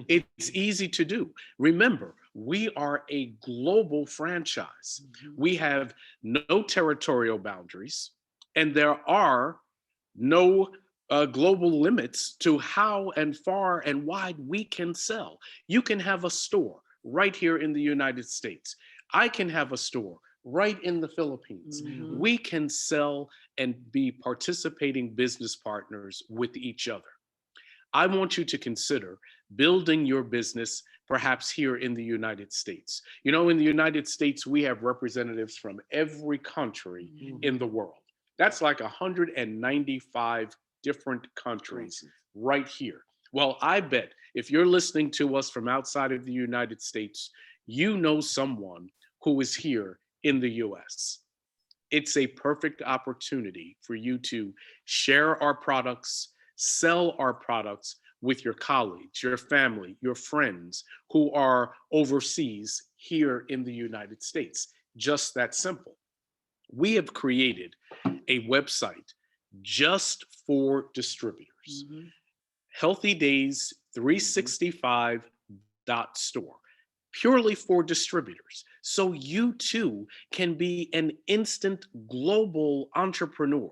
It's easy to do. Remember, we are a global franchise. We have no territorial boundaries, and there are no global limits to how and far and wide we can sell. You can have a store right here in the United States. I can have a store right in the Philippines. We can sell and be participating business partners with each other. I want you to consider building your business perhaps here in the United States. You know, in the United States, we have representatives from every country in the world. That's like 195 different countries right here. Well, I bet if you're listening to us from outside of the United States, you know someone who is here in the US. it's a perfect opportunity for you to share our products, sell our products with your colleagues, your family, your friends who are overseas here in the United States. Just that simple. We have created a website just for distributors. Healthy Days 365.store, purely for distributors. So you too can be an instant global entrepreneur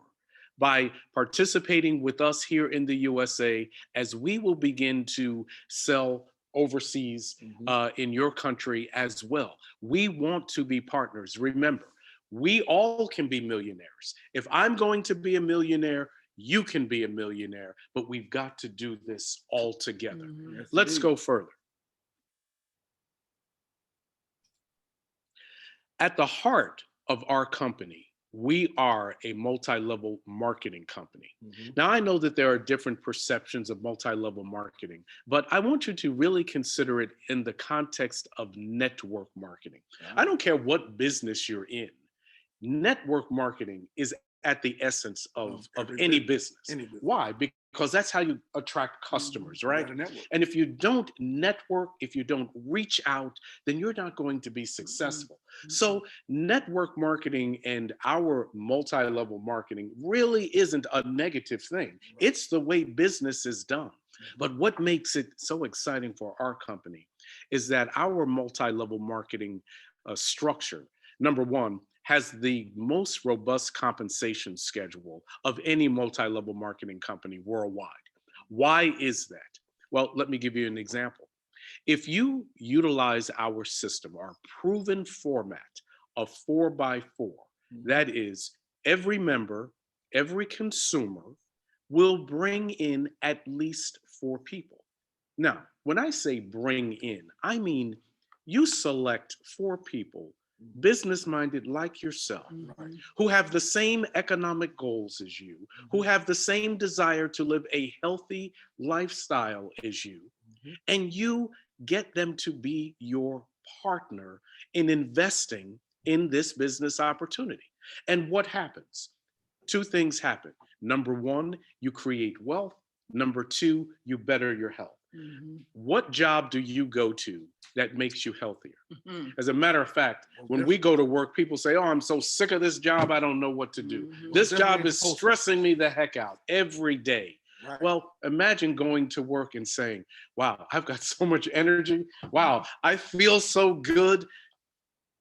by participating with us here in the USA as we will begin to sell overseas in your country as well. We want to be partners. Remember, we all can be millionaires. If I'm going to be a millionaire, you can be a millionaire, but we've got to do this all together. Yes, Let's indeed. go further. At the heart of our company, we are a multi-level marketing company. Now, I know that there are different perceptions of multi-level marketing, but I want you to really consider it in the context of network marketing. I don't care what business you're in. Network marketing is at the essence of any business. Why? Because that's how you attract customers, right? And if you don't network, if you don't reach out, then you're not going to be successful. So network marketing and our multi-level marketing really isn't a negative thing. It's the way business is done. But what makes it so exciting for our company is that our multi-level marketing structure, number one, has the most robust compensation schedule of any multi-level marketing company worldwide. Why is that? Well, let me give you an example. If you utilize our system, our proven format of 4x4, that is, every member, every consumer will bring in at least 4 people. Now, when I say bring in, I mean you select 4 people, business-minded like yourself, who have the same economic goals as you, who have the same desire to live a healthy lifestyle as you, and you get them to be your partner in investing in this business opportunity. And what happens? 2 things happen. Number 1, you create wealth. Number 2, you better your health. What job do you go to that makes you healthier? As a matter of fact, when we go to work, people say, oh, I'm so sick of this job, I don't know what to do. This job is stressing me the heck out every day. Well, imagine going to work and saying, wow, I've got so much energy. Wow, I feel so good.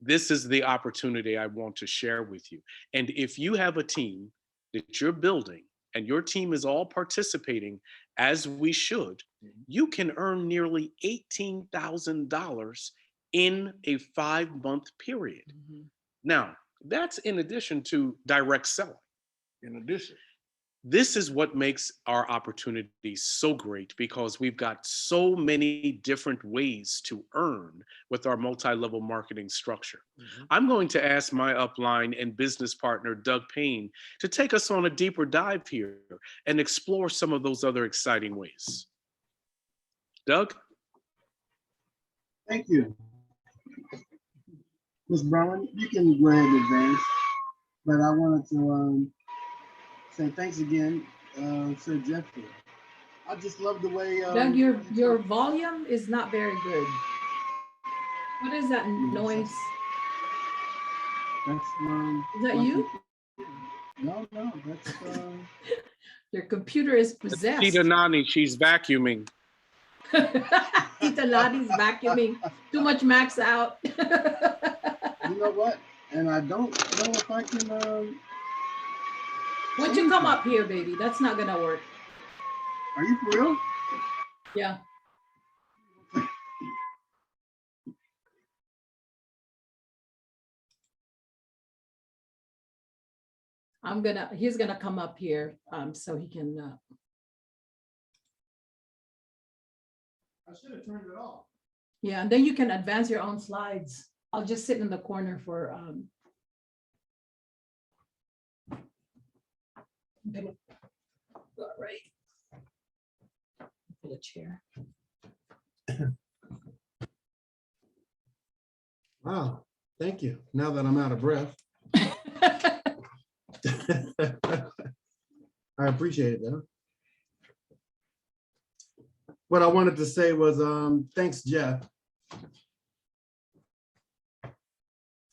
This is the opportunity I want to share with you. And if you have a team that you're building and your team is all participating as we should, you can earn nearly $18,000 in a 5-month period. Now, that's in addition to direct selling. In addition. This is what makes our opportunity so great, because we've got so many different ways to earn with our multi-level marketing structure. I'm going to ask my upline and business partner, Doug Payne, to take us on a deeper dive here and explore some of those other exciting ways. Doug? Thank you. Ms. Brown, you can go ahead and advance, but I wanted to say thanks again, Sir Jeffrey. I just love the way Doug, your volume is not very good. What is that noise? That's Is that you? No, that's Your computer is possessed. Tita Nani, she's vacuuming. Tita Ladi's vacuuming. Too much max out. you know what? And I don't know if I can Why don't you come up here, baby? That's not gonna work. Are you for real? Yeah. He's gonna come up here so he can. I should have turned it off. Yeah, and then you can advance your own slides. I'll just sit in the corner for. All right. For the chair. Wow, thank you. Now that I'm out of breath. I appreciate it, though. What I wanted to say was, thanks, Jeff,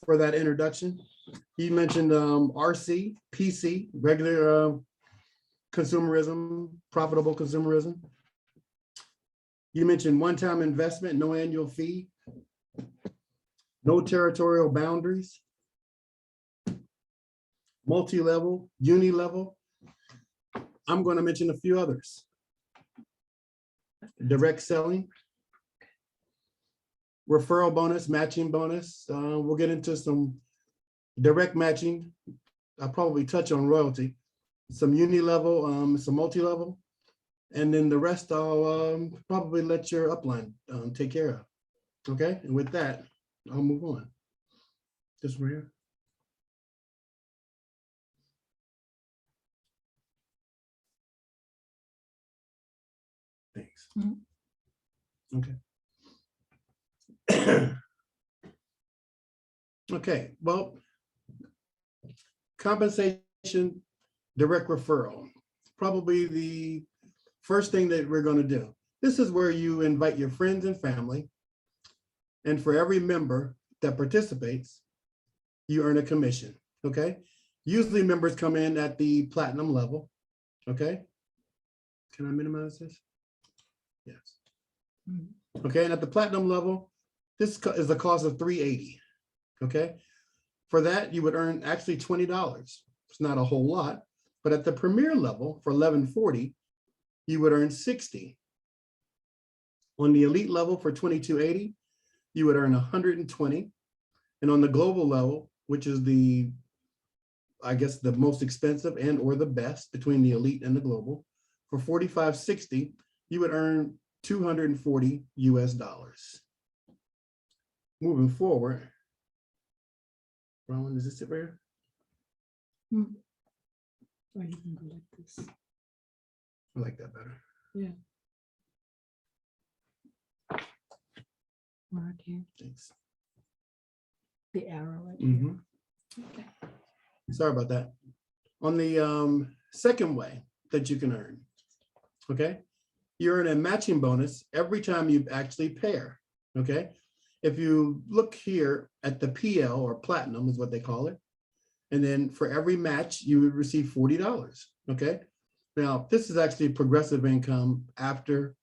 for that introduction. You mentioned RC, PC, regular consumerism, profitable consumerism. You mentioned one-time investment, no annual fee, no territorial boundaries, multi-level, uni-level. I'm going to mention a few others. Direct selling, referral bonus, matching bonus. We'll get into some direct matching. I'll probably touch on royalty, some uni-level, some multi-level, and then the rest I'll probably let your upline take care of. Okay, and with that, I'll move on. This one here. Thanks. Okay. Okay, well, compensation, direct referral, probably the first thing that we're going to do. This is where you invite your friends and family, and for every member that participates, you earn a commission, okay? Usually members come in at the platinum level, okay? Can I minimize this? Yes. Okay, and at the platinum level, this is the cost of $380, okay? For that, you would earn actually $20. It's not a whole lot, but at the premier level for $1140, you would earn $60. On the elite level for $22.80, you would earn $120. And on the global level, which is the, I guess, the most expensive and or the best between the elite and the global, for $45.60, you would earn $240 US. Moving forward, Rowan, does this sit right here? Or you can go like this. I like that better. Yeah. Right here, Thanks. the arrow right here. Mhm. Okay. Sorry about that. On the second way that you can earn, okay, you earn a matching bonus every time you actually pair, okay? If you look here at the PL, or platinum is what they call it, and then for every match, you would receive $40, okay? Now, this is actually progressive income after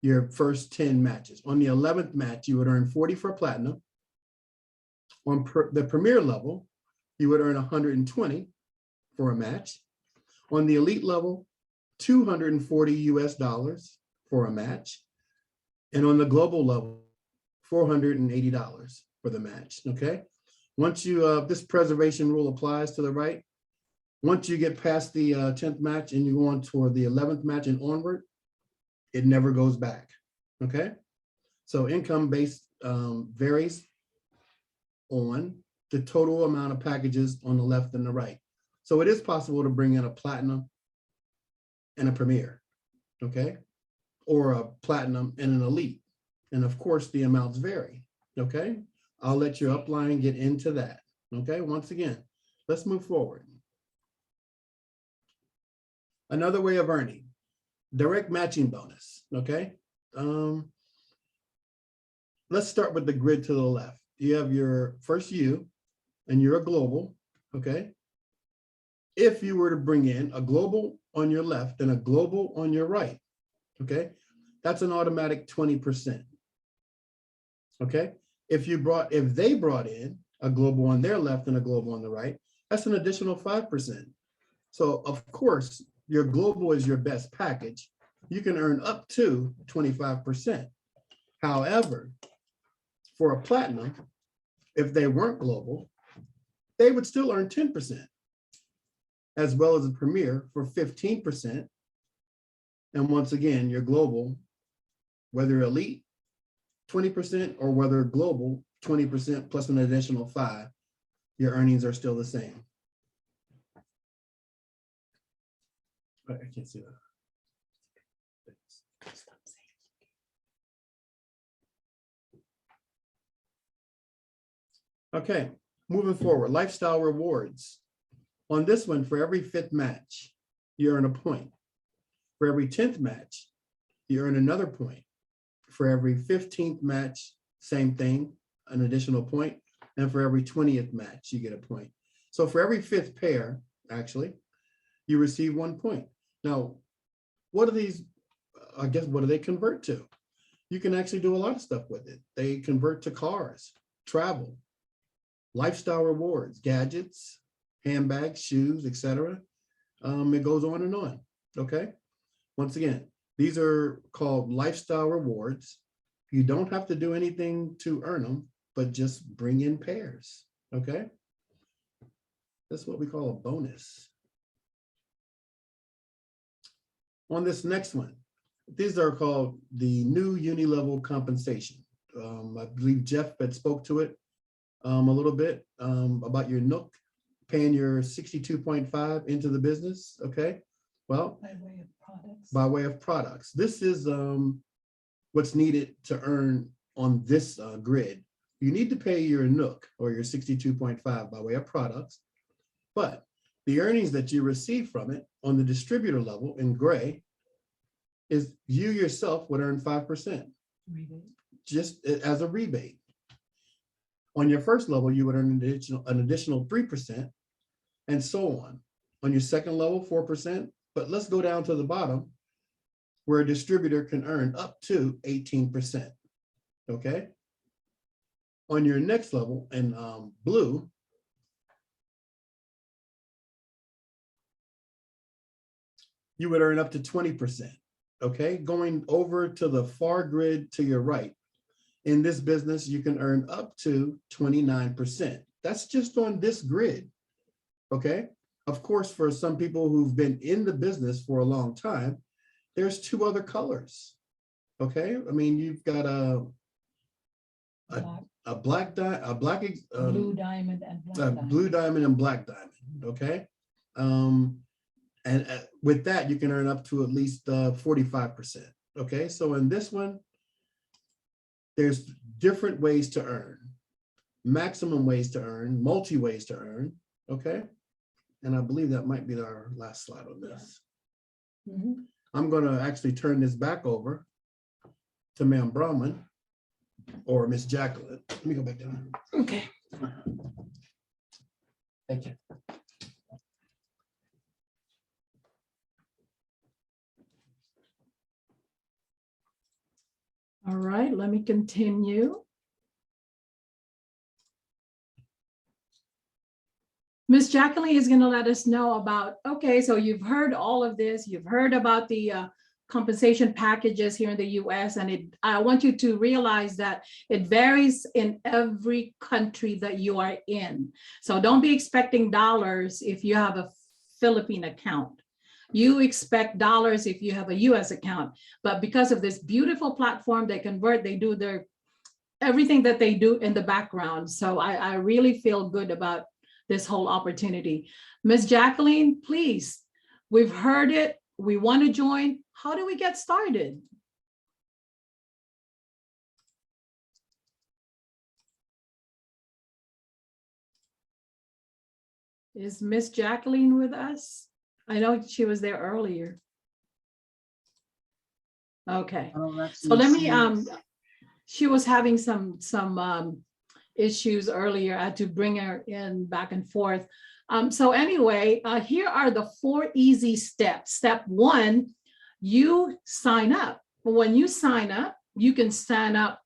your first 10 matches. On the 11th match, you would earn 40 for platinum. On the premier level, you would earn 120 for a match. On the elite level, $240 US for a match. And on the global level, $480 for the match, okay? Once you, this preservation rule applies to the right. Once you get past the 10th match and you go on toward the 11th match and onward, it never goes back, okay? So income based varies on the total amount of packages on the left and the right. So it is possible to bring in a platinum and a premier, okay? Or a platinum and an elite. And of course, the amounts vary, okay? I'll let your upline get into that, okay? Once again, let's move forward. Another way of earning, direct matching bonus, okay? Let's start with the grid to the left. You have your first you, and you're a global, okay? If you were to bring in a global on your left and a global on your right, okay? That's an automatic 20%, okay? If they brought in a global on their left and a global on the right, that's an additional 5%. So of course, your global is your best package. You can earn up to 25%. However, for a platinum, if they weren't global, they would still earn 10%, as well as a premier for 15%. And once again, your global, whether elite, 20%, or whether global, 20% plus an additional 5%, your earnings are still the same. I can't see that. Okay, moving forward, lifestyle rewards. On this one, for every 5th match, you earn a point. For every 10th match, you earn another point. For every 15th match, same thing, an additional point. And for every 20th match, you get a point. So for every 5th pair, actually, you receive 1 point. Now, what are these, I guess, what do they convert to? You can actually do a lot of stuff with it. They convert to cars, travel, lifestyle rewards, gadgets, handbags, shoes, etc. It goes on and on, okay? Once again, these are called lifestyle rewards. You don't have to do anything to earn them, but just bring in pairs, okay? That's what we call a bonus. On this next one, these are called the new Uni-Level Compensation. I believe Jeff had spoke to it a little bit about your Nook, paying your 62.5 into the business, okay? Well, By way of products. by way of products. This is what's needed to earn on this grid. You need to pay your Nook or your 62.5 by way of products, but the earnings that you receive from it on the distributor level in gray is you yourself would earn 5%, just as a rebate. On your first level, you would earn an additional 3%, and so on. On your second level, 4%, but let's go down to the bottom where a distributor can earn up to 18%, okay? On your next level in blue, you would earn up to 20%, okay? Going over to the far grid to your right, in this business, you can earn up to 29%. That's just on this grid, okay? Of course, for some people who've been in the business for a long time, there's 2 other colors, okay? I mean, you've got a Blue diamond and black diamond. blue diamond and black diamond, okay? And with that, you can earn up to at least 45%, okay? So in this one, there's different ways to earn, maximum ways to earn, multi ways to earn, okay? And I believe that might be our last slide on this. Mhm. I'm gonna actually turn this back over to Ma'am Brahman or Miss Jacqueline. Let me go back down. Okay. Thank you. All right, let me continue. Ms. Jacqueline is going to let us know about, okay, so you've heard all of this, you've heard about the compensation packages here in the US, and I want you to realize that it varies in every country that you are in. So don't be expecting dollars if you have a Philippine account. You expect dollars if you have a US account, but because of this beautiful platform, they convert, they do everything that they do in the background. So I really feel good about this whole opportunity. Ms. Jacqueline, please, we've heard it. We want to join. How do we get started? Is Ms. Jacqueline with us? I know she was there earlier. Okay, so let me, she was having some issues earlier. I had to bring her in back and forth. So anyway, here are the 4 easy steps. Step 1, you sign up. When you sign up, you can sign up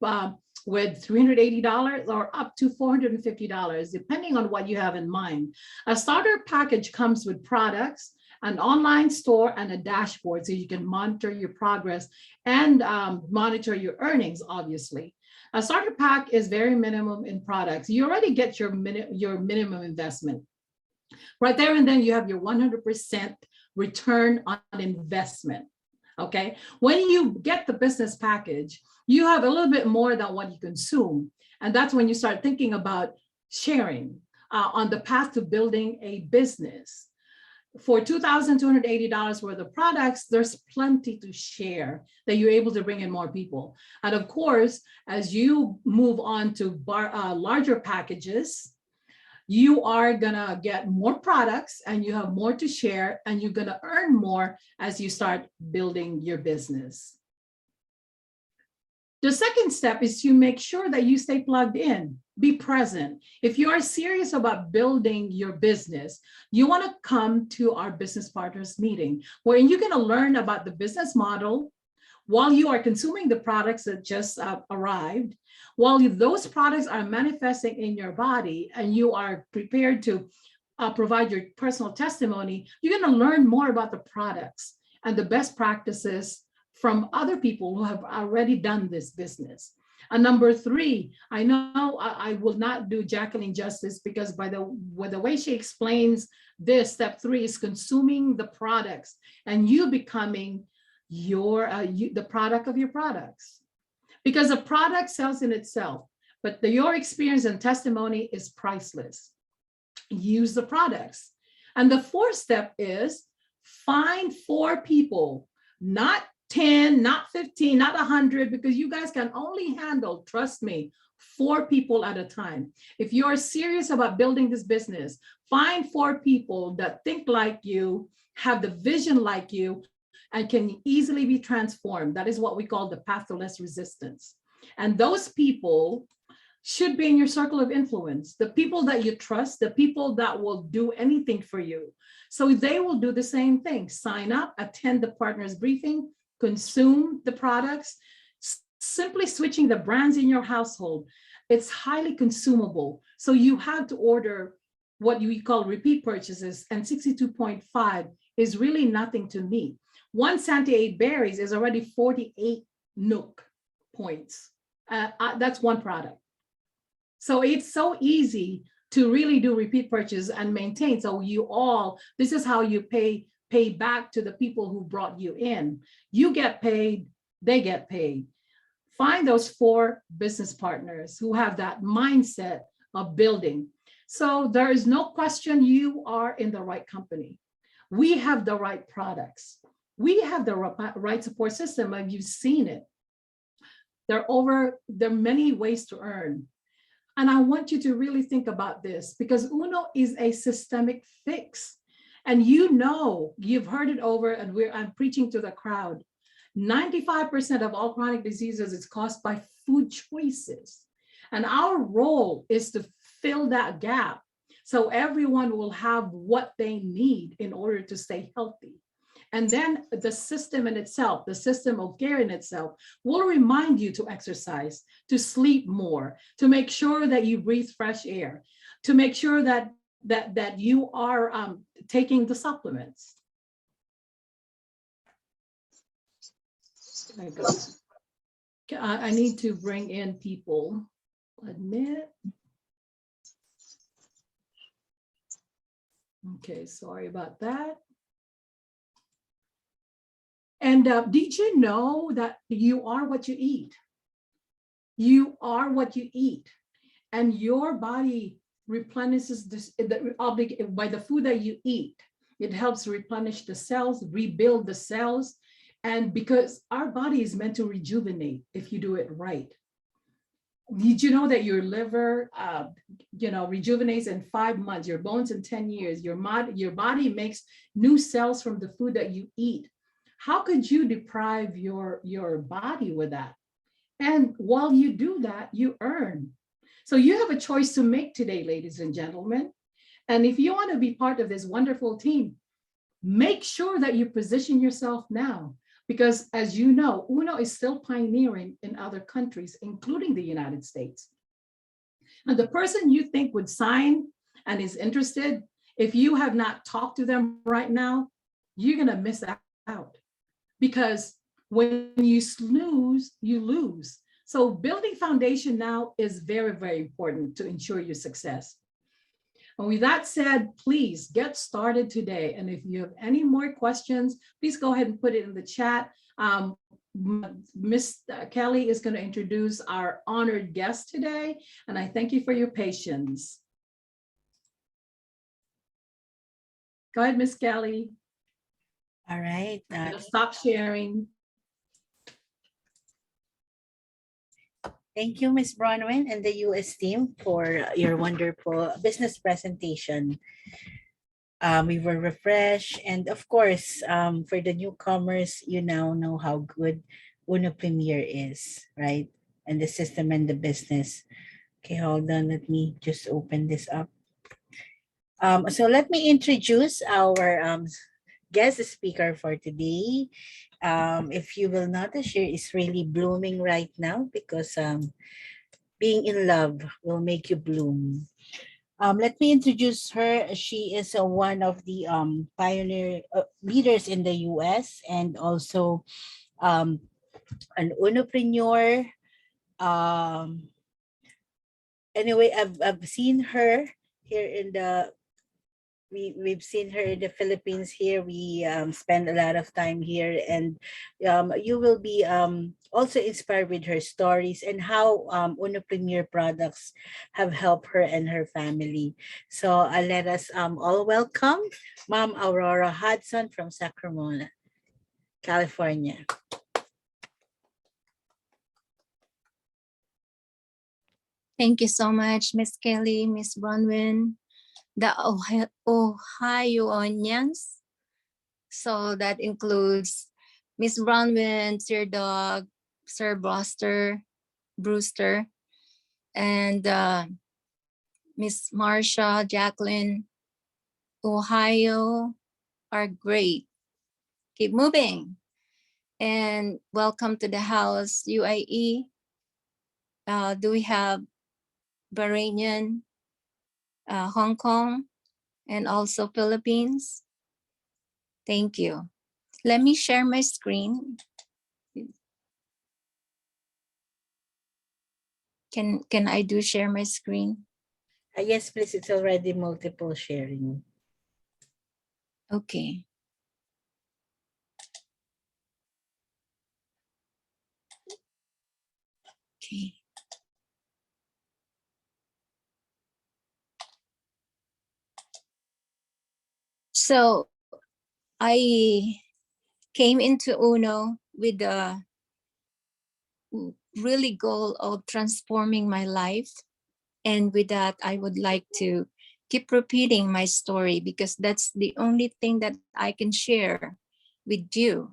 with $380 or up to $450, depending on what you have in mind. A starter package comes with products, an online store, and a dashboard so you can monitor your progress and monitor your earnings, obviously. A starter pack is very minimum in products. You already get your minimum investment. Right there and then you have your 100% return on investment, okay? When you get the business package, you have a little bit more than what you consume. And that's when you start thinking about sharing on the path to building a business. For $2,280 worth of products, there's plenty to share that you're able to bring in more people. And of course, as you move on to larger packages, you are gonna get more products and you have more to share and you're gonna earn more as you start building your business. The second step is to make sure that you stay plugged in, be present. If you are serious about building your business, you want to come to our business partners meeting, where you're going to learn about the business model while you are consuming the products that just arrived, while those products are manifesting in your body and you are prepared to provide your personal testimony. You're going to learn more about the products and the best practices from other people who have already done this business. And number three, I know I will not do Jacqueline justice, because by the way she explains this, step three is consuming the products and you becoming the product of your products. Because a product sells in itself, but your experience and testimony is priceless. Use the products. And the fourth step is find 4 people, not 10, not 15, not 100, because you guys can only handle, trust me, 4 people at a time. If you're serious about building this business, find 4 people that think like you, have the vision like you, and can easily be transformed. That is what we call the path to less resistance. And those people should be in your circle of influence, the people that you trust, the people that will do anything for you. So they will do the same thing. Sign up, attend the partners briefing, consume the products. Simply switching the brands in your household, it's highly consumable. So you have to order what we call repeat purchases, and 62.5 is really nothing to me. 1 Santiago berries is already 48 Nook points. That's one product. So it's so easy to really do repeat purchase and maintain. So this is how you pay back to the people who brought you in. You get paid, they get paid. Find those 4 business partners who have that mindset of building. So there is no question you are in the right company. We have the right products. We have the right support system, and you've seen it. There are many ways to earn. And I want you to really think about this, because UNO is a systemic fix. And you've heard it over, and I'm preaching to the crowd. 95% of all chronic diseases is caused by food choices. And our role is to fill that gap so everyone will have what they need in order to stay healthy. And then the system in itself, the system of care in itself, will remind you to exercise, to sleep more, to make sure that you breathe fresh air, to make sure that you are taking the supplements. I need to bring in people. Admit. Okay, sorry about that. And did you know that you are what you eat? You are what you eat, and your body replenishes by the food that you eat. It helps replenish the cells, rebuild the cells, and because our body is meant to rejuvenate if you do it right. Did you know that your liver, rejuvenates in 5 months, your bones in 10 years, your body makes new cells from the food that you eat? How could you deprive your body with that? And while you do that, you earn. So you have a choice to make today, ladies and gentlemen. And if you want to be part of this wonderful team, make sure that you position yourself now. Because as you know, UNO is still pioneering in other countries, including the United States. And the person you think would sign and is interested, if you have not talked to them right now, you're going to miss out. Because when you snooze, you lose. So building foundation now is very, very important to ensure your success. And with that said, please get started today. And if you have any more questions, please go ahead and put it in the chat. Miss Kelly is going to introduce our honored guest today, and I thank you for your patience. Go ahead, Miss Kelly. All right. Stop sharing. Thank you, Ms. Bronwyn and the US team for your wonderful business presentation. We were refreshed, and of course, for the newcomers, you now know how good Uno Premier is, right? And the system and the business. Okay, hold on. Let me just open this up. So let me introduce our guest speaker for today. If you will notice, she is really blooming right now because being in love will make you bloom. Let me introduce her. She is one of the pioneer leaders in the US and also um, an unopreneur. Anyway, I've seen her here in the we've seen her in the Philippines here. We spend a lot of time here, and you will be also inspired with her stories and how Uno Premier products have helped her and her family. So let us all welcome Mom Aurora Hudson from Sacramento, California. Thank you so much, Miss Kelly, Miss Bronwyn, the Ohioanians. So that includes Miss Bronwyn, Sir Dog, Sir Brewster, and Miss Marsha, Jacqueline. Ohio are great. Keep moving. And welcome to the house, UAE. Do we have Bahrainian, Hong Kong, and also Philippines? Thank you. Let me share my screen. Can I do share my screen? Yes, please. It's already multiple sharing. Okay. Okay. So I came into Uno with the really goal of transforming my life. And with that, I would like to keep repeating my story because that's the only thing that I can share with you.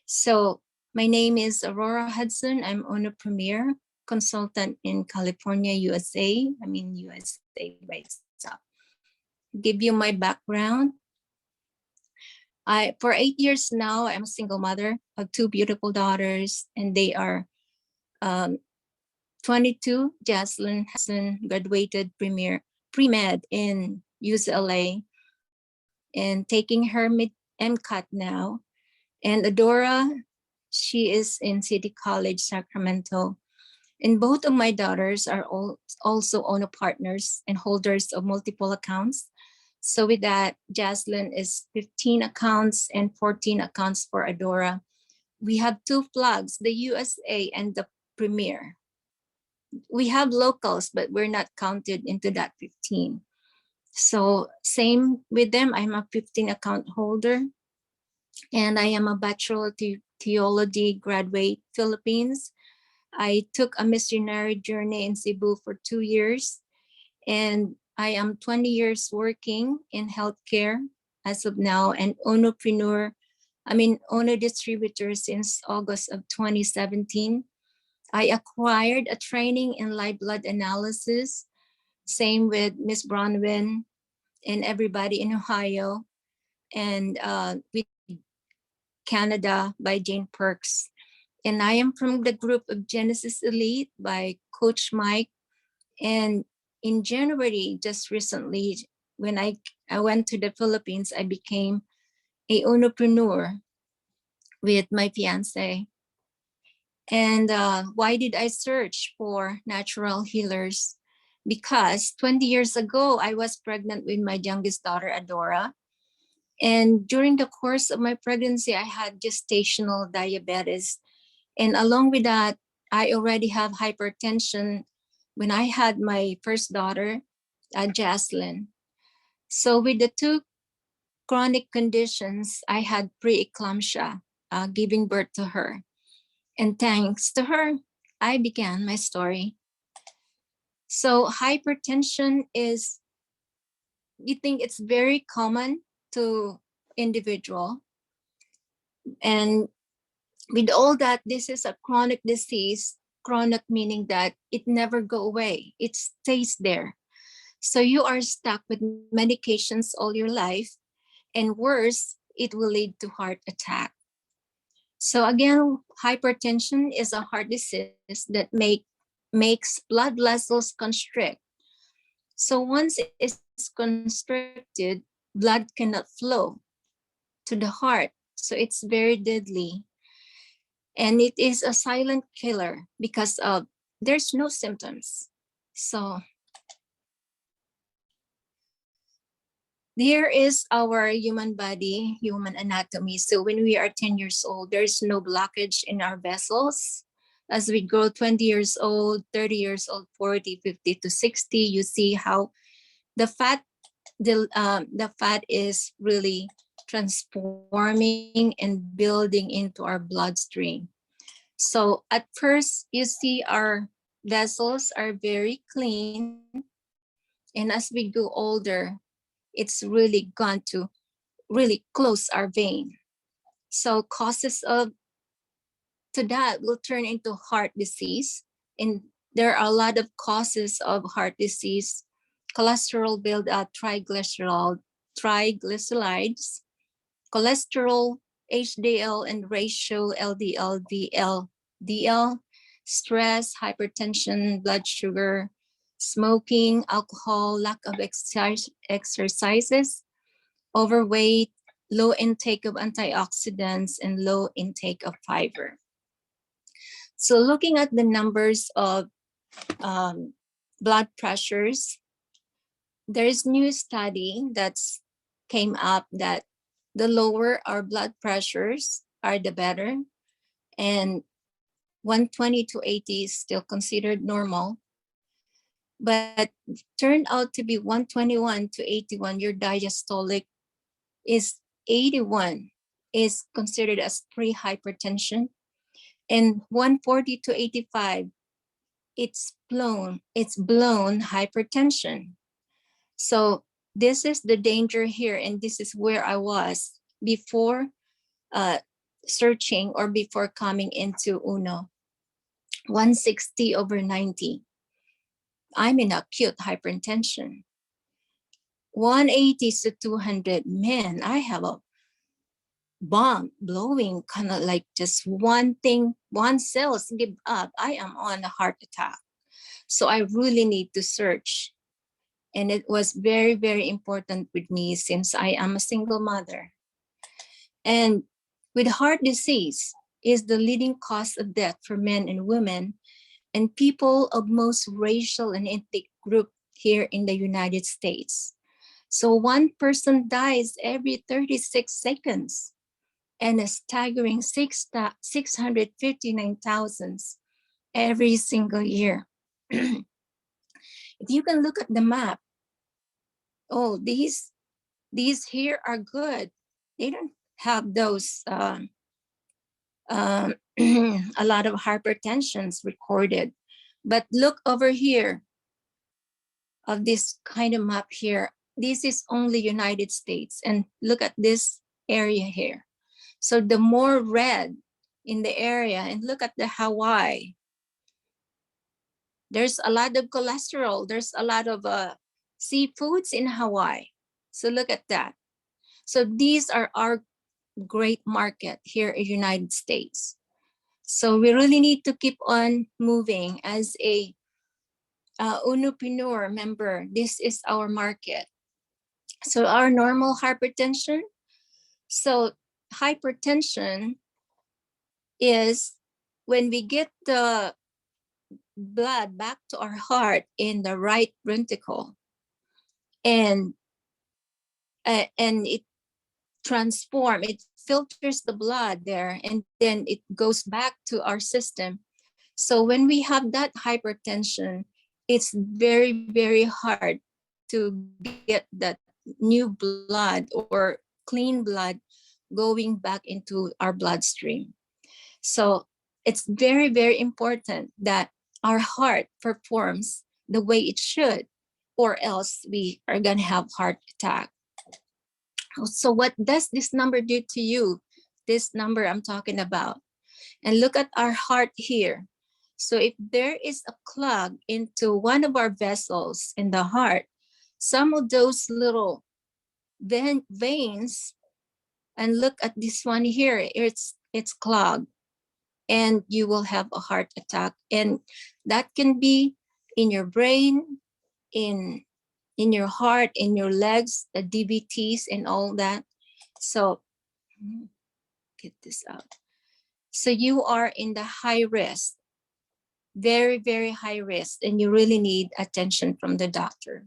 So my name is Aurora Hudson. I'm Uno Premier consultant in California, USA. I'm in USA by itself. Give you my background. For 8 years now, I'm a single mother of 2 beautiful daughters, and they are 22. Jocelyn Hudson graduated pre-med in UCLA and taking her MCAT now. And Adora, she is in City College, Sacramento. And both of my daughters are also owner partners and holders of multiple accounts. So with that, Jocelyn is 15 accounts and 14 accounts for Adora. We have 2 flags, the USA and the Premier. We have locals, but we're not counted into that 15. So same with them, I'm a 15 account holder, and I am a Bachelor of Theology graduate, Philippines. I took a missionary journey in Cebu for 2 years, and I am 20 years working in healthcare as of now, and Uno distributor since August of 2017. I acquired a training in live blood analysis, same with Miss Bronwyn and everybody in Ohio, and with Canada by Jane Perks. And I am from the group of Genesis Elite by Coach Mike. And in January, just recently, when I went to the Philippines, I became a Unopreneur with my fiance. And why did I search for natural healers? Because 20 years ago, I was pregnant with my youngest daughter, Adora. And during the course of my pregnancy, I had gestational diabetes. And along with that, I already have hypertension when I had my first daughter, Jocelyn. So with the 2 chronic conditions, I had preeclampsia, giving birth to her. And thanks to her, I began my story. So hypertension is, you think it's very common to individual. And with all that, this is a chronic disease, chronic meaning that it never go away. It stays there. So you are stuck with medications all your life, and worse, it will lead to heart attack. So again, hypertension is a heart disease that makes blood vessels constrict. So once it's constricted, blood cannot flow to the heart. So it's very deadly. And it is a silent killer because of there's no symptoms. So here is our human body, human anatomy. So when we are 10 years old, there's no blockage in our vessels. As we grow 20 years old, 30 years old, 40, 50 to 60, you see how the fat is really transforming and building into our bloodstream. So at first, you see our vessels are very clean. And as we go older, it's really gone to really close our vein. So causes of to that will turn into heart disease. And there are a lot of causes of heart disease. Cholesterol buildup, triglycerides, cholesterol, HDL, and ratio LDL, VLDL, stress, hypertension, blood sugar, smoking, alcohol, lack of exercises, overweight, low intake of antioxidants, and low intake of fiber. So looking at the numbers of blood pressures, there is new study that's came up that the lower our blood pressures are, the better. And 120 to 80 is still considered normal. But turned out to be 121 to 81, your diastolic is 81, is considered as pre-hypertension. And 140 to 85, it's blown hypertension. So this is the danger here, and this is where I was before searching or before coming into UNO. 160 over 90. I'm in acute hypertension. 180 to 200, man, I have a bomb blowing, kind of like just one cells give up, I am on a heart attack. So I really need to search. And it was very, very important with me since I am a single mother. And with heart disease is the leading cause of death for men and women and people of most racial and ethnic group here in the United States. So one person dies every 36 seconds and a staggering 659,000 every single year. If you can look at the map, oh, these here are good. They don't have those a lot of hypertensions recorded. But look over here of this kind of map here. This is only United States. And look at this area here. So the more red in the area, and look at the Hawaii. There's a lot of cholesterol. There's a lot of seafoods in Hawaii. So look at that. So these are our great market here in the United States. So we really need to keep on moving as a Unopreneur member. This is our market. So our normal hypertension. So hypertension is when we get the blood back to our heart in the right ventricle, and it filters the blood there, and then it goes back to our system. So when we have that hypertension, it's very, very hard to get that new blood or clean blood going back into our bloodstream. So It's very, very important that our heart performs the way it should, or else we are going to have heart attack. So what does this number do to you? This number I'm talking about. And look at our heart here. So if there is a clog into one of our vessels in the heart, some of those little veins, and look at this one here, it's clogged, and you will have a heart attack. And that can be in your brain, in your heart, in your legs, the DVTs and all that. So get this out. So you are in the high risk, very, very high risk, and you really need attention from the doctor.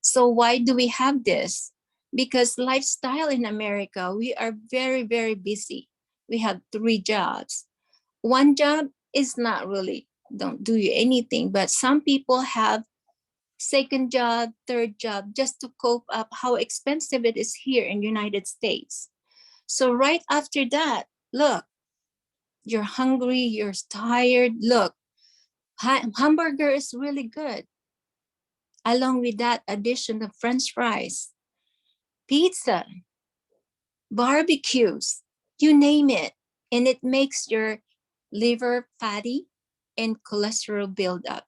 So why do we have this? Because lifestyle in America, we are very, very busy. We have 3 jobs. One job is not really, don't do you anything, but some people have second job, third job, just to cope up how expensive it is here in the United States. So right after that, look, you're hungry, you're tired. Look, hamburger is really good. Along with that addition of French fries, pizza, barbecues, you name it. And it makes your liver fatty and cholesterol build up.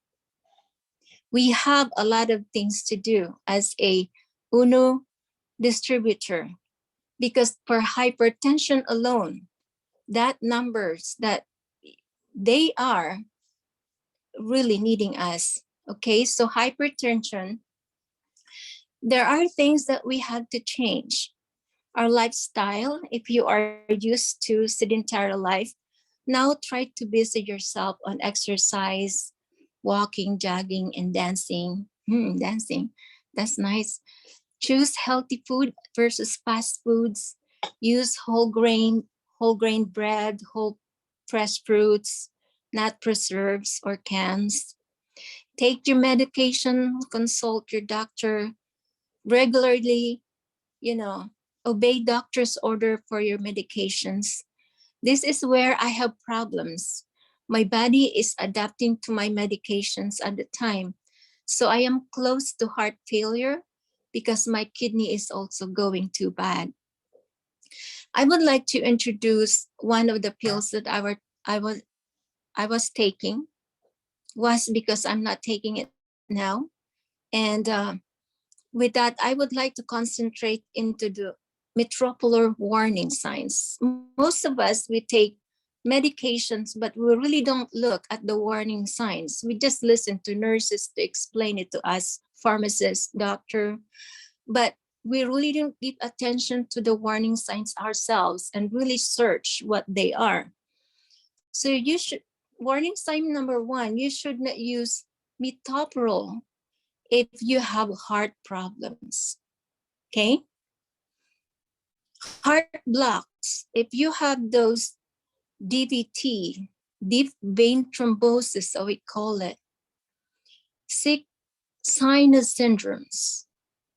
We have a lot of things to do as a UNO distributor, because for hypertension alone, that numbers that they are really needing us. Okay, so hypertension, there are things that we have to change. Our lifestyle, if you are used to sedentary life, now try to busy yourself on exercise, walking, jogging, and dancing. Dancing, that's nice. Choose healthy food versus fast foods. Use whole grain bread, whole fresh fruits, not preserves or cans. Take your medication, consult your doctor regularly, obey doctor's order for your medications. This is where I have problems. My body is adapting to my medications at the time. So I am close to heart failure because my kidney is also going too bad. I would like to introduce one of the pills that I was taking, was because I'm not taking it now. And with that, I would like to concentrate into the Metropolitan warning signs. Most of us, we take medications, but we really don't look at the warning signs. We just listen to nurses to explain it to us, pharmacists, doctor, but we really don't give attention to the warning signs ourselves and really search what they are. So you should, warning sign number 1, you should not use metoprolol if you have heart problems. Okay? Heart blocks, if you have those DVT, deep vein thrombosis, so we call it, sick sinus syndromes,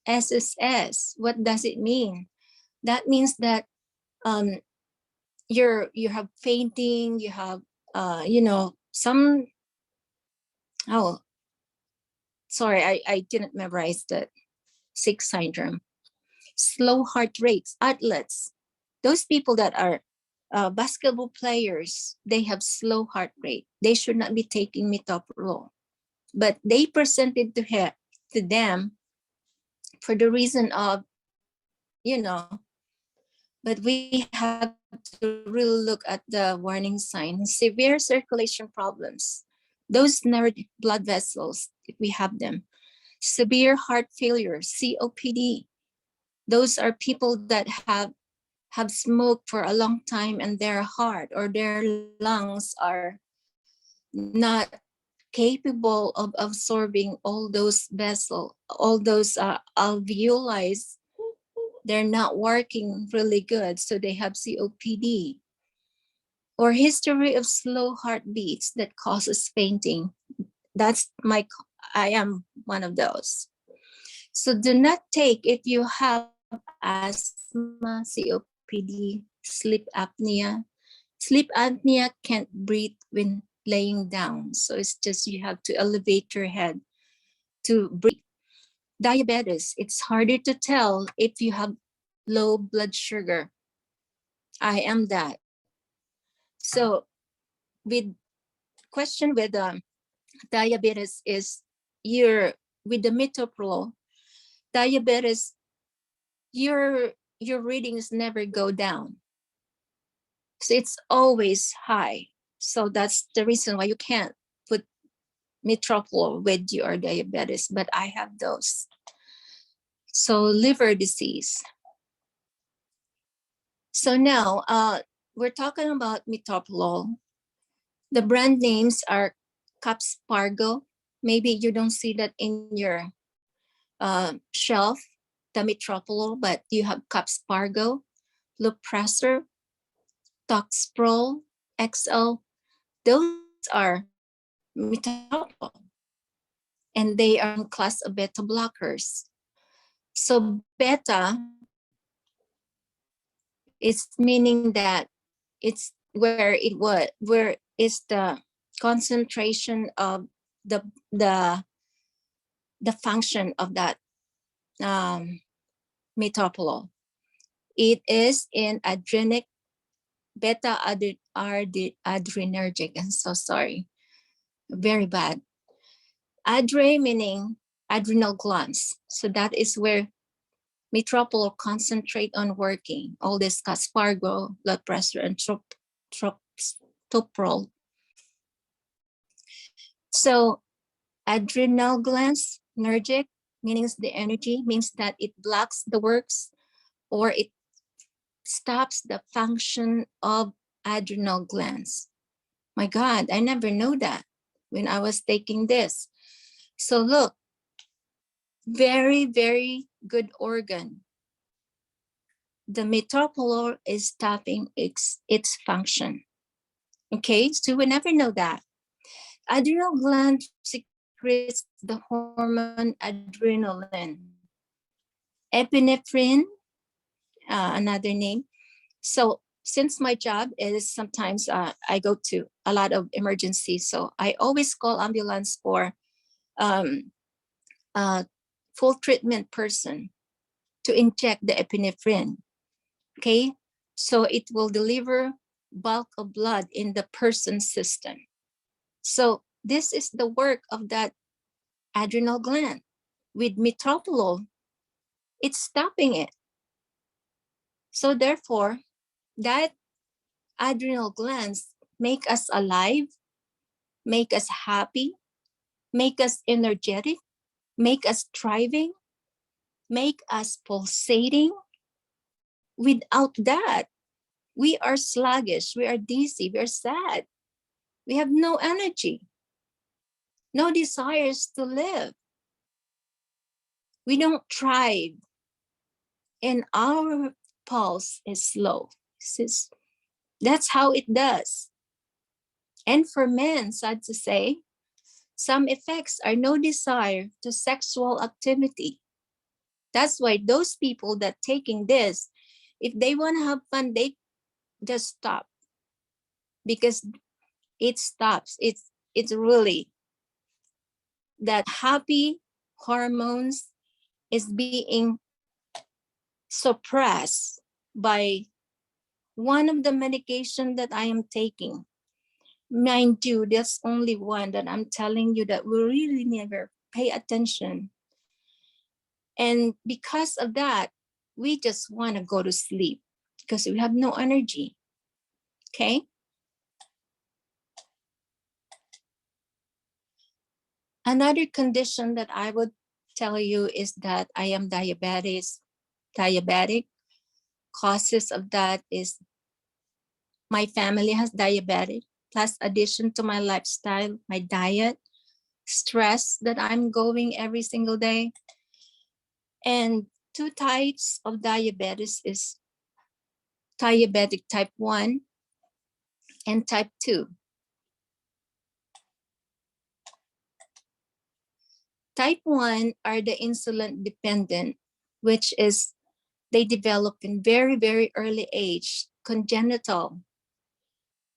SSS, what does it mean? That means that you have fainting, you have some, oh, sorry, I didn't memorize the sick syndrome. Slow heart rates, athletes, those people that are basketball players, they have slow heart rate. They should not be taking metoprolol, but they presented to them for the reason of, but we have to really look at the warning signs. Severe circulation problems, those narrowed blood vessels, if we have them. Severe heart failure, COPD. Those are people that have smoked for a long time and their heart or their lungs are not capable of absorbing all those vessels, all those alveoli. They're not working really good, so they have COPD. Or history of slow heartbeats that causes fainting. I am one of those. So do not take if you have asthma, COPD, sleep apnea, Sleep apnea can't breathe when laying down. So it's just you have to elevate your head to breathe. Diabetes, it's harder to tell if you have low blood sugar. I am that. So with question with diabetes is you're with the metoprolol, diabetes, your readings never go down. So it's always high. So that's the reason why you can't put metoprolol with your diabetes, but I have those. So liver disease. So now we're talking about metoprolol. The brand names are Capspargo. Maybe you don't see that in your shelf, the metoprolol, but you have Capspargo, Lupressor, Toxprol, XL. Those are metoprolol, and they are in class of beta blockers. So beta is meaning that it's where is the concentration of the function of that metoprolol. It is in beta adrenergic. I'm so sorry, very bad. Adre meaning adrenal glands. So that is where metoprolol concentrate on working. All this Caspargo, blood pressure, and toprol. So adrenal glands, nergic, meaning the energy, means that it blocks the works or it stops the function of adrenal glands. My God, I never knew that when I was taking this. So look, very, very good organ. The metoprolol is stopping its function. Okay, so we never know that. Adrenal gland secretes the hormone adrenaline. Epinephrine, another name. So since my job is sometimes I go to a lot of emergencies, so I always call ambulance for full treatment person to inject the epinephrine. Okay, so it will deliver bulk of blood in the person's system. So this is the work of that adrenal gland. With metoprolol, it's stopping it. So therefore, that adrenal glands make us alive, make us happy, make us energetic, make us thriving, make us pulsating. Without that, we are sluggish, we are dizzy, we are sad. We have no energy, no desires to live. We don't thrive, and our pulse is slow. That's how it does. And for men, sad to say, some effects are no desire to sexual activity. That's why those people that taking this, if they want to have fun, they just stop, because it stops. It's really that happy hormones is being suppressed by one of the medication that I am taking. Mind you, that's only one that I'm telling you that we really never pay attention. And because of that, we just want to go to sleep because we have no energy. Okay? Another condition that I would tell you is that I am diabetic. Causes of that is my family has diabetes, plus addition to my lifestyle, my diet, stress that I'm going every single day. And two types of diabetes is diabetic type 1 and type 2. Type 1 are the insulin dependent, which is they develop in very, very early age, congenital.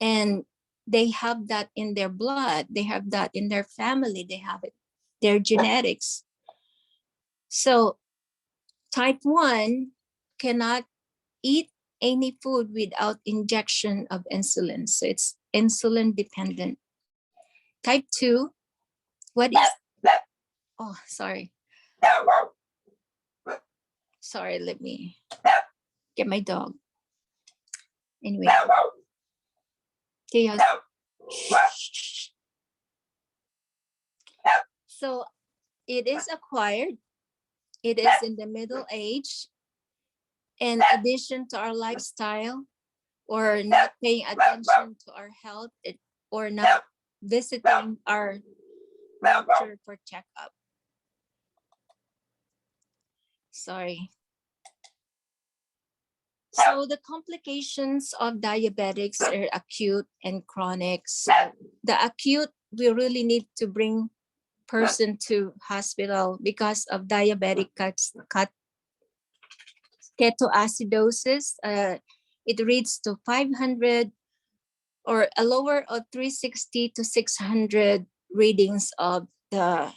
and they have that in their blood, they have that in their family, they have it, their genetics. So type 1 cannot eat any food without injection of insulin. So it's insulin dependent. Type 2, what is, oh, sorry. Sorry, let me get my dog. Anyway. Chaos. So it is acquired. It is in the middle age. In addition to our lifestyle, or not paying attention to our health, or not visiting our doctor for checkup. Sorry. So the complications of diabetics are acute and chronic. So the acute, we really need to bring person to hospital because of diabetic ketoacidosis. It reads to 500 or a lower of 360 to 600 readings of the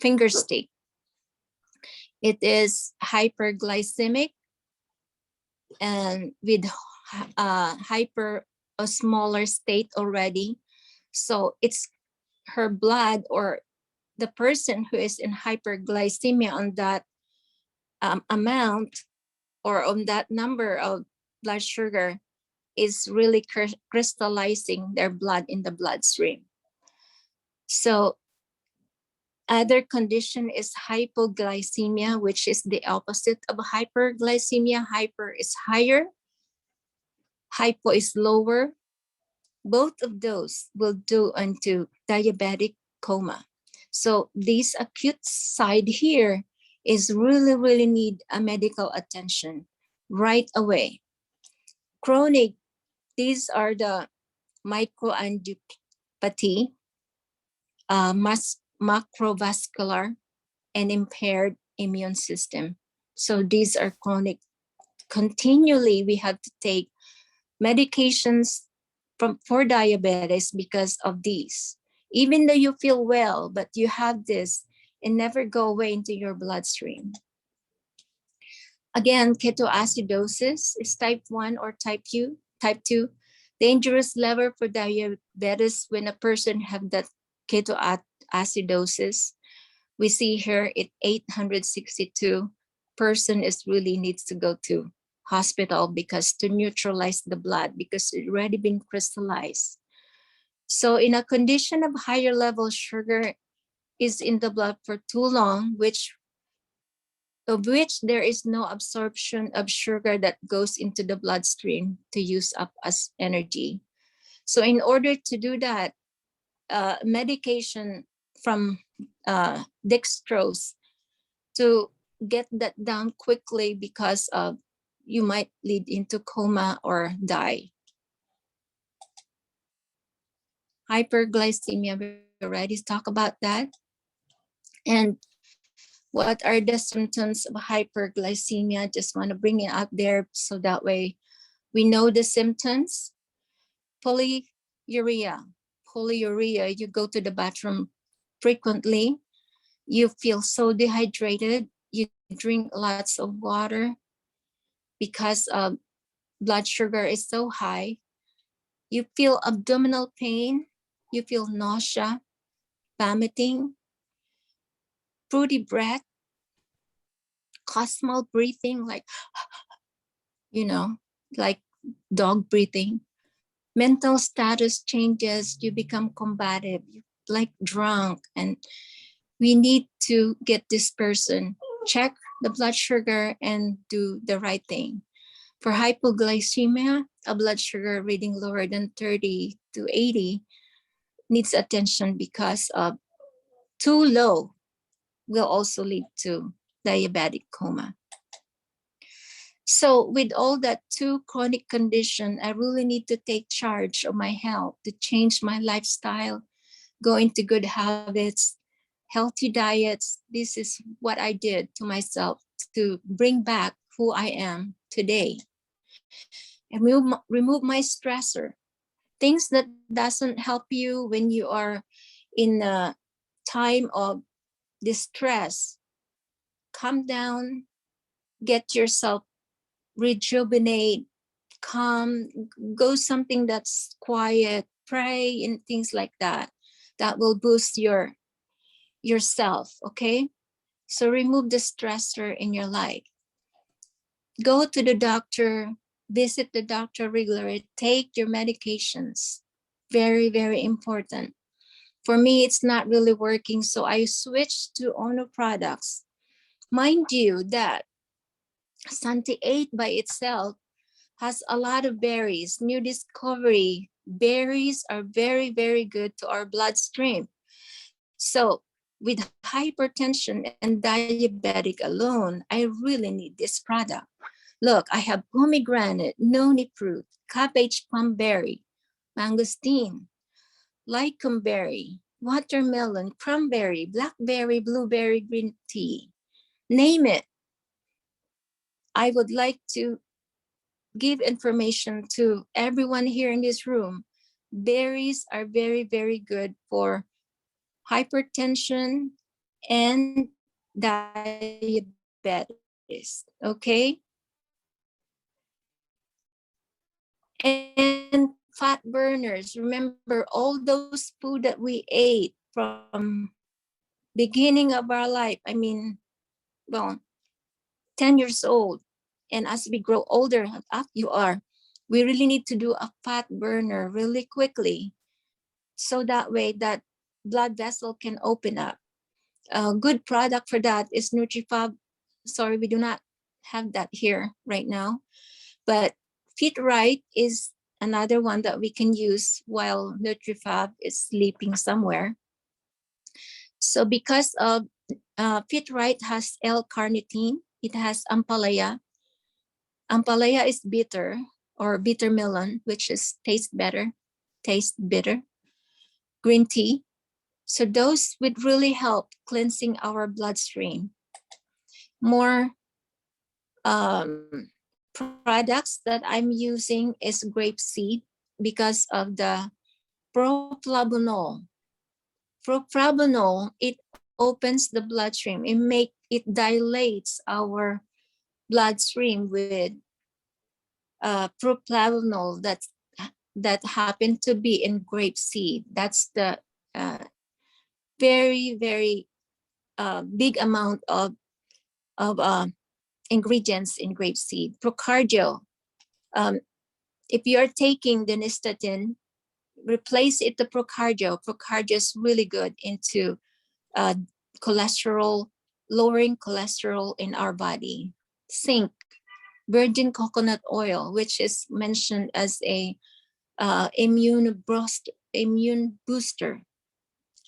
finger stick. It is hyperglycemic and with hyperosmolar state already. So it's her blood, or the person who is in hyperglycemia on that amount or on that number of blood sugar is really crystallizing their blood in the bloodstream. So other condition is hypoglycemia, which is the opposite of hyperglycemia. Hyper is higher, hypo is lower. Both of those will do into diabetic coma. So this acute side here is really need a medical attention right away. Chronic, these are the microangiopathy, macrovascular, and impaired immune system. So these are chronic. Continually, we have to take medications for diabetes because of these. Even though you feel well, but you have this, and never go away into your bloodstream. Again, ketoacidosis is type 1 or type 2. Dangerous level for diabetes when a person have that ketoacidosis. We see here at 862, person is really needs to go to hospital because to neutralize the blood because it already been crystallized. So in a condition of higher level sugar is in the blood for too long, of which there is no absorption of sugar that goes into the bloodstream to use up as energy. So in order to do that, medication from dextrose to get that down quickly because of you might lead into coma or die. Hyperglycemia, we already talked about that. And what are the symptoms of hyperglycemia? Just want to bring it out there so that way we know the symptoms. Polyuria, you go to the bathroom frequently, you feel so dehydrated, you drink lots of water because blood sugar is so high, you feel abdominal pain, you feel nausea, vomiting, fruity breath, small breathing, like, like dog breathing. Mental status changes, you become combative, like drunk, and we need to get this person, check the blood sugar and do the right thing. For hypoglycemia, a blood sugar reading lower than 30 to 80 needs attention because of too low will also lead to diabetic coma. So with all that two chronic condition, I really need to take charge of my health, to change my lifestyle, go into good habits, healthy diets. This is what I did to myself to bring back who I am today and remove my stressor. things that doesn't help you when you are in a time of distress. Calm down, get yourself rejuvenate, calm, go something that's quiet, pray and things like that. That will boost yourself, okay? So remove the stressor in your life. Go to the doctor, visit the doctor regularly, take your medications. Very, very important. For me, it's not really working, so I switched to Ono products. Mind you that Santi 8 by itself has a lot of berries, new discovery. Berries are very, very good to our bloodstream. So with hypertension and diabetic alone, I really need this product. Look, I have pomegranate, noni fruit, cabbage plum berry, mangosteen, licum berry, watermelon, cranberry, blackberry, blueberry, green tea. Name it. I would like to give information to everyone here in this room. Berries are very, very good for hypertension and diabetes, okay? And fat burners, remember all those food that we ate from beginning of our life. I mean, well, 10 years old. And as we grow older, up you are, we really need to do a fat burner really quickly. So that way that blood vessel can open up. A good product for that is NutriFab. Sorry, we do not have that here right now. But Fit Right is another one that we can use while NutriFab is sleeping somewhere. So because of Fit Right has L-carnitine, it has ampalaya. Ampalaya is bitter or bitter melon, which is taste bitter. Green tea. So those would really help cleansing our bloodstream. More products that I'm using is grapeseed because of the proplavonol. Proplavonol, it opens the bloodstream. It dilates our bloodstream with proplavonol that happened to be in grapeseed. That's the very, very big amount of ingredients in grapeseed. Procardio. If you are taking the nystatin, replace it to Procardio. Procardio is really good into cholesterol, lowering cholesterol in our body. Zinc, virgin coconut oil, which is mentioned as a immune booster.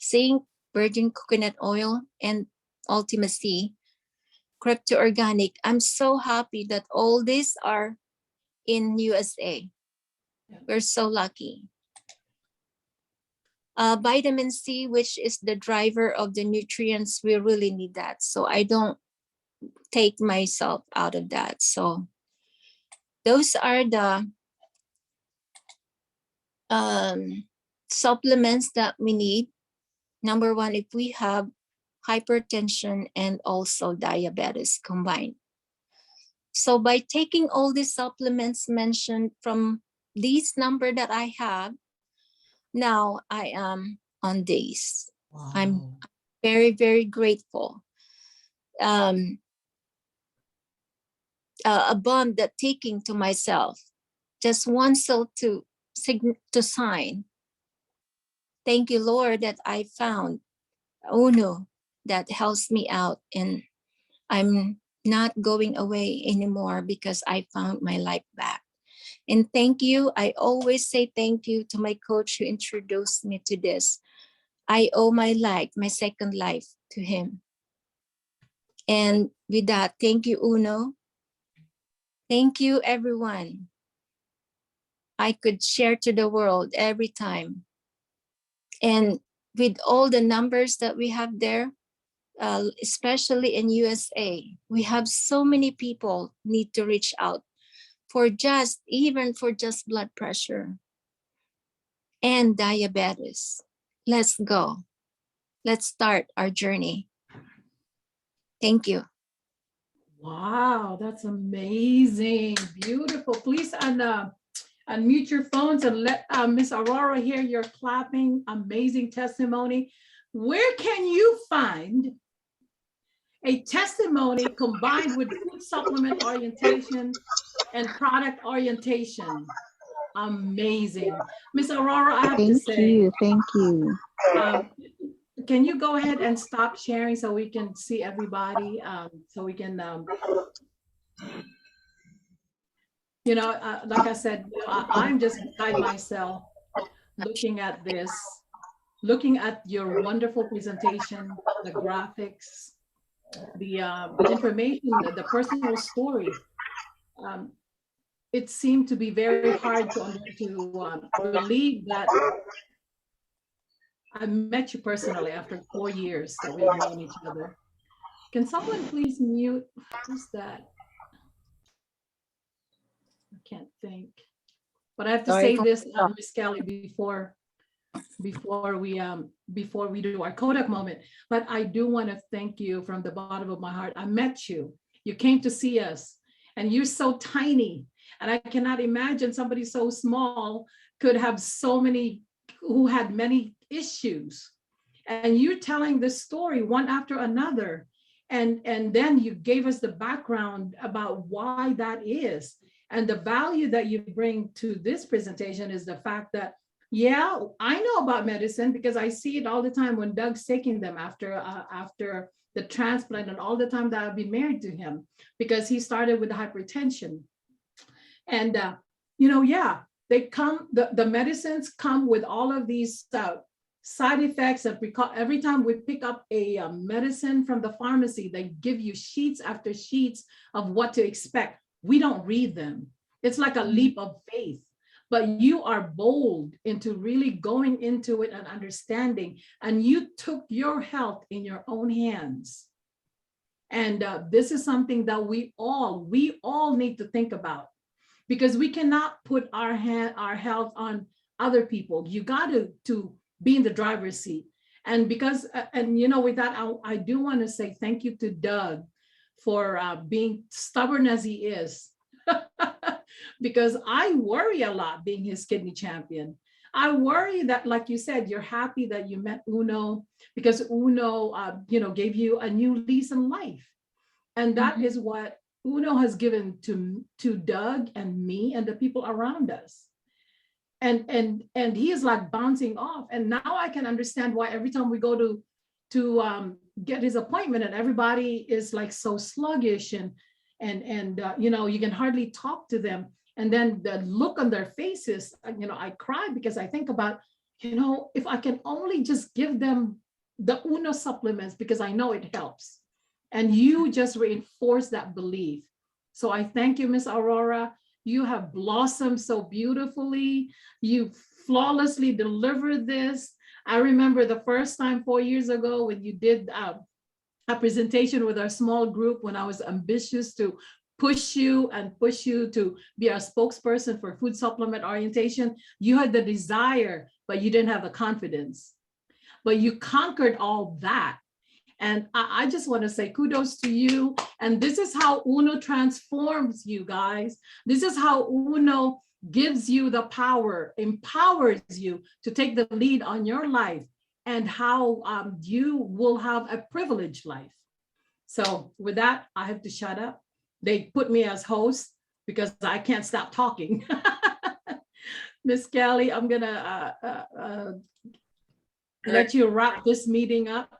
Zinc, virgin coconut oil, and Ultima C, Crypto Organic. I'm so happy that all these are in USA. We're so lucky. Vitamin C, which is the driver of the nutrients, we really need that. So I don't take myself out of that. So those are the supplements that we need. Number one, if we have hypertension and also diabetes combined. So by taking all these supplements mentioned from this number that I have, now I am on days. Wow. I'm very, very grateful. A bond that taking to myself, just one cell to sign. Thank you, Lord, that I found Uno that helps me out, and I'm not going away anymore because I found my life back. And thank you. I always say thank you to my coach who introduced me to this. I owe my life, my second life, to him. And with that, thank you, Uno. Thank you, everyone. I could share to the world every time. And with all the numbers that we have there, especially in USA, we have so many people need to reach out for just blood pressure. and diabetes. Let's go. Let's start our journey. Thank you. Wow, that's amazing. Beautiful. Please unmute your phones and let Miss Aurora hear your clapping. Amazing testimony. Where can you find a testimony combined with food supplement orientation and product orientation? Amazing. Miss Aurora, I have to say, Thank you. can you go ahead and stop sharing so we can see everybody? So we can, like I said, I'm just beside myself looking at this, looking at your wonderful presentation, the graphics, the information, the personal story. It seemed to be very hard to believe that I met you personally after 4 years that we've known each other. Can someone please mute? Who's that? I can't think. But I have to say this, Miss Kelly, before we do our Kodak moment. But I do want to thank you from the bottom of my heart. I met you. You came to see us, and you're so tiny. And I cannot imagine somebody so small could have so many, who had many issues. And you're telling this story one after another. And then you gave us the background about why that is. And the value that you bring to this presentation is the fact that, yeah, I know about medicine because I see it all the time when Doug's taking them after the transplant, and all the time that I've been married to him, because he started with hypertension. And, yeah, they come, the medicines come with all of these side effects. Every time we pick up a medicine from the pharmacy, they give you sheets after sheets of what to expect. We don't read them. It's like a leap of faith, but you are bold into really going into it and understanding, and you took your health in your own hands. And this is something that we all need to think about, because we cannot put our health on other people. You got to be in the driver's seat. And because, with that, I do want to say thank you to Doug for being stubborn as he is, because I worry a lot being his kidney champion. I worry that, like you said, you're happy that you met Uno, because Uno, gave you a new lease in life. And that is what Uno has given to Doug and me and the people around us. And he is like bouncing off. And now I can understand why every time we go to get his appointment, and everybody is like so sluggish, and you can hardly talk to them. And then the look on their faces, I cry because I think about, if I can only just give them the Uno supplements, because I know it helps. And you just reinforce that belief. So I thank you, Miss Aurora. You have blossomed so beautifully. You flawlessly delivered this. I remember the first time 4 years ago when you did a presentation with our small group, when I was ambitious to push you to be our spokesperson for food supplement orientation. You had the desire, but you didn't have the confidence. But you conquered all that. And I just want to say kudos to you. And this is how Uno transforms you guys. This is how Uno gives you the power, empowers you to take the lead on your life, and how you will have a privileged life. So with that, I have to shut up. They put me as host because I can't stop talking. Miss Kelly, I'm gonna let you wrap this meeting up.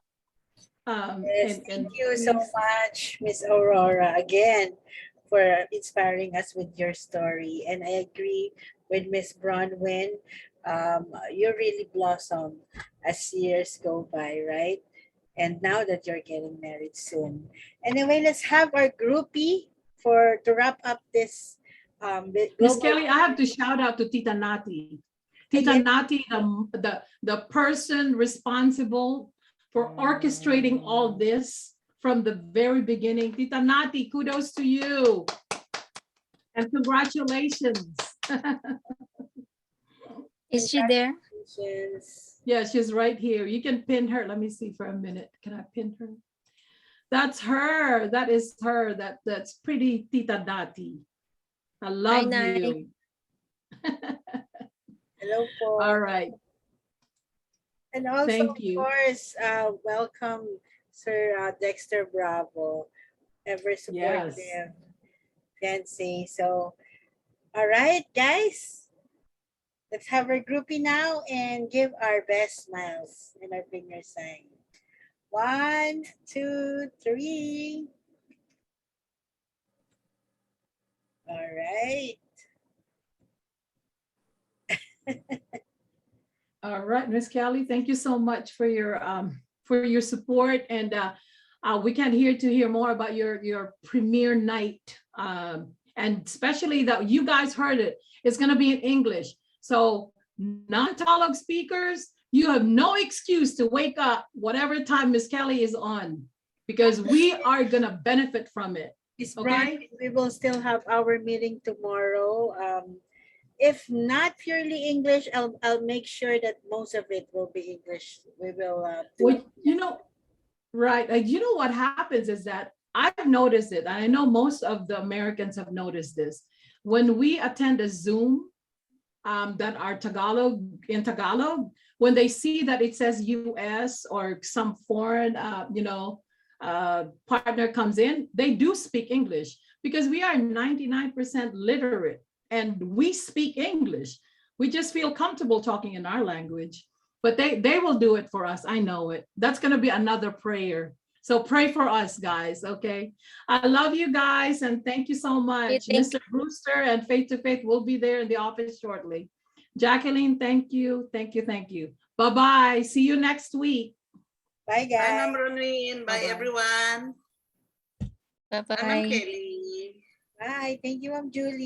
Yes, thank you so much, Miss Aurora, again, for inspiring us with your story. And I agree with Miss Bronwyn. You really blossom as years go by, right? And now that you're getting married soon. Anyway, let's have our groupie to wrap up this. Miss Kelly, I have to shout out to Tita Nati. Tita Nati, the person responsible for orchestrating all this from the very beginning. Tita Nati, kudos to you. And congratulations. Is she there? Congratulations. Yeah, she's right here. You can pin her. Let me see for a minute. Can I pin her? That's her. That is her. That's pretty Tita Dati. I love Nay. you. Hello po. All right. And also, Thank of you. course, welcome Sir Dexter Bravo, ever supportive Yes. fiancé. So, all right, guys, let's have our groupie now and give our best smiles and our finger sign. 1, 2, 3. All right. All right, Miss Kelly, thank you so much for your support, and we can't hear more about your premiere night, and especially that you guys heard it. It's going to be in English, so non-Tagalog speakers, you have no excuse to wake up whatever time Miss Kelly is on, because we are going to benefit from it. Miss Okay. Brian, we will still have our meeting tomorrow. If not purely English, I'll make sure that most of it will be English. We will do Well, you know, right. You know what happens is that I've noticed it, and I know most of the Americans have noticed this. When we attend a Zoom that are in Tagalog, when they see that it says US or some foreign, partner comes in, they do speak English, because we are 99% literate and we speak English. We just feel comfortable talking in our language, but they will do it for us. I know it. That's going to be another prayer. So pray for us, guys. Okay. I love you guys, and thank you so much. thank Mr. Brewster and Faith to Faith will be there in the office shortly. Jacqueline, thank you. Thank you. Thank you. Bye-bye. See you next week. Bye, Bye, guys. Ma'am Ronwin. Bye, Bye-bye. everyone. Bye, Ma'am Bye-bye. Kelly. Bye. Thank you, Ma'am Julie.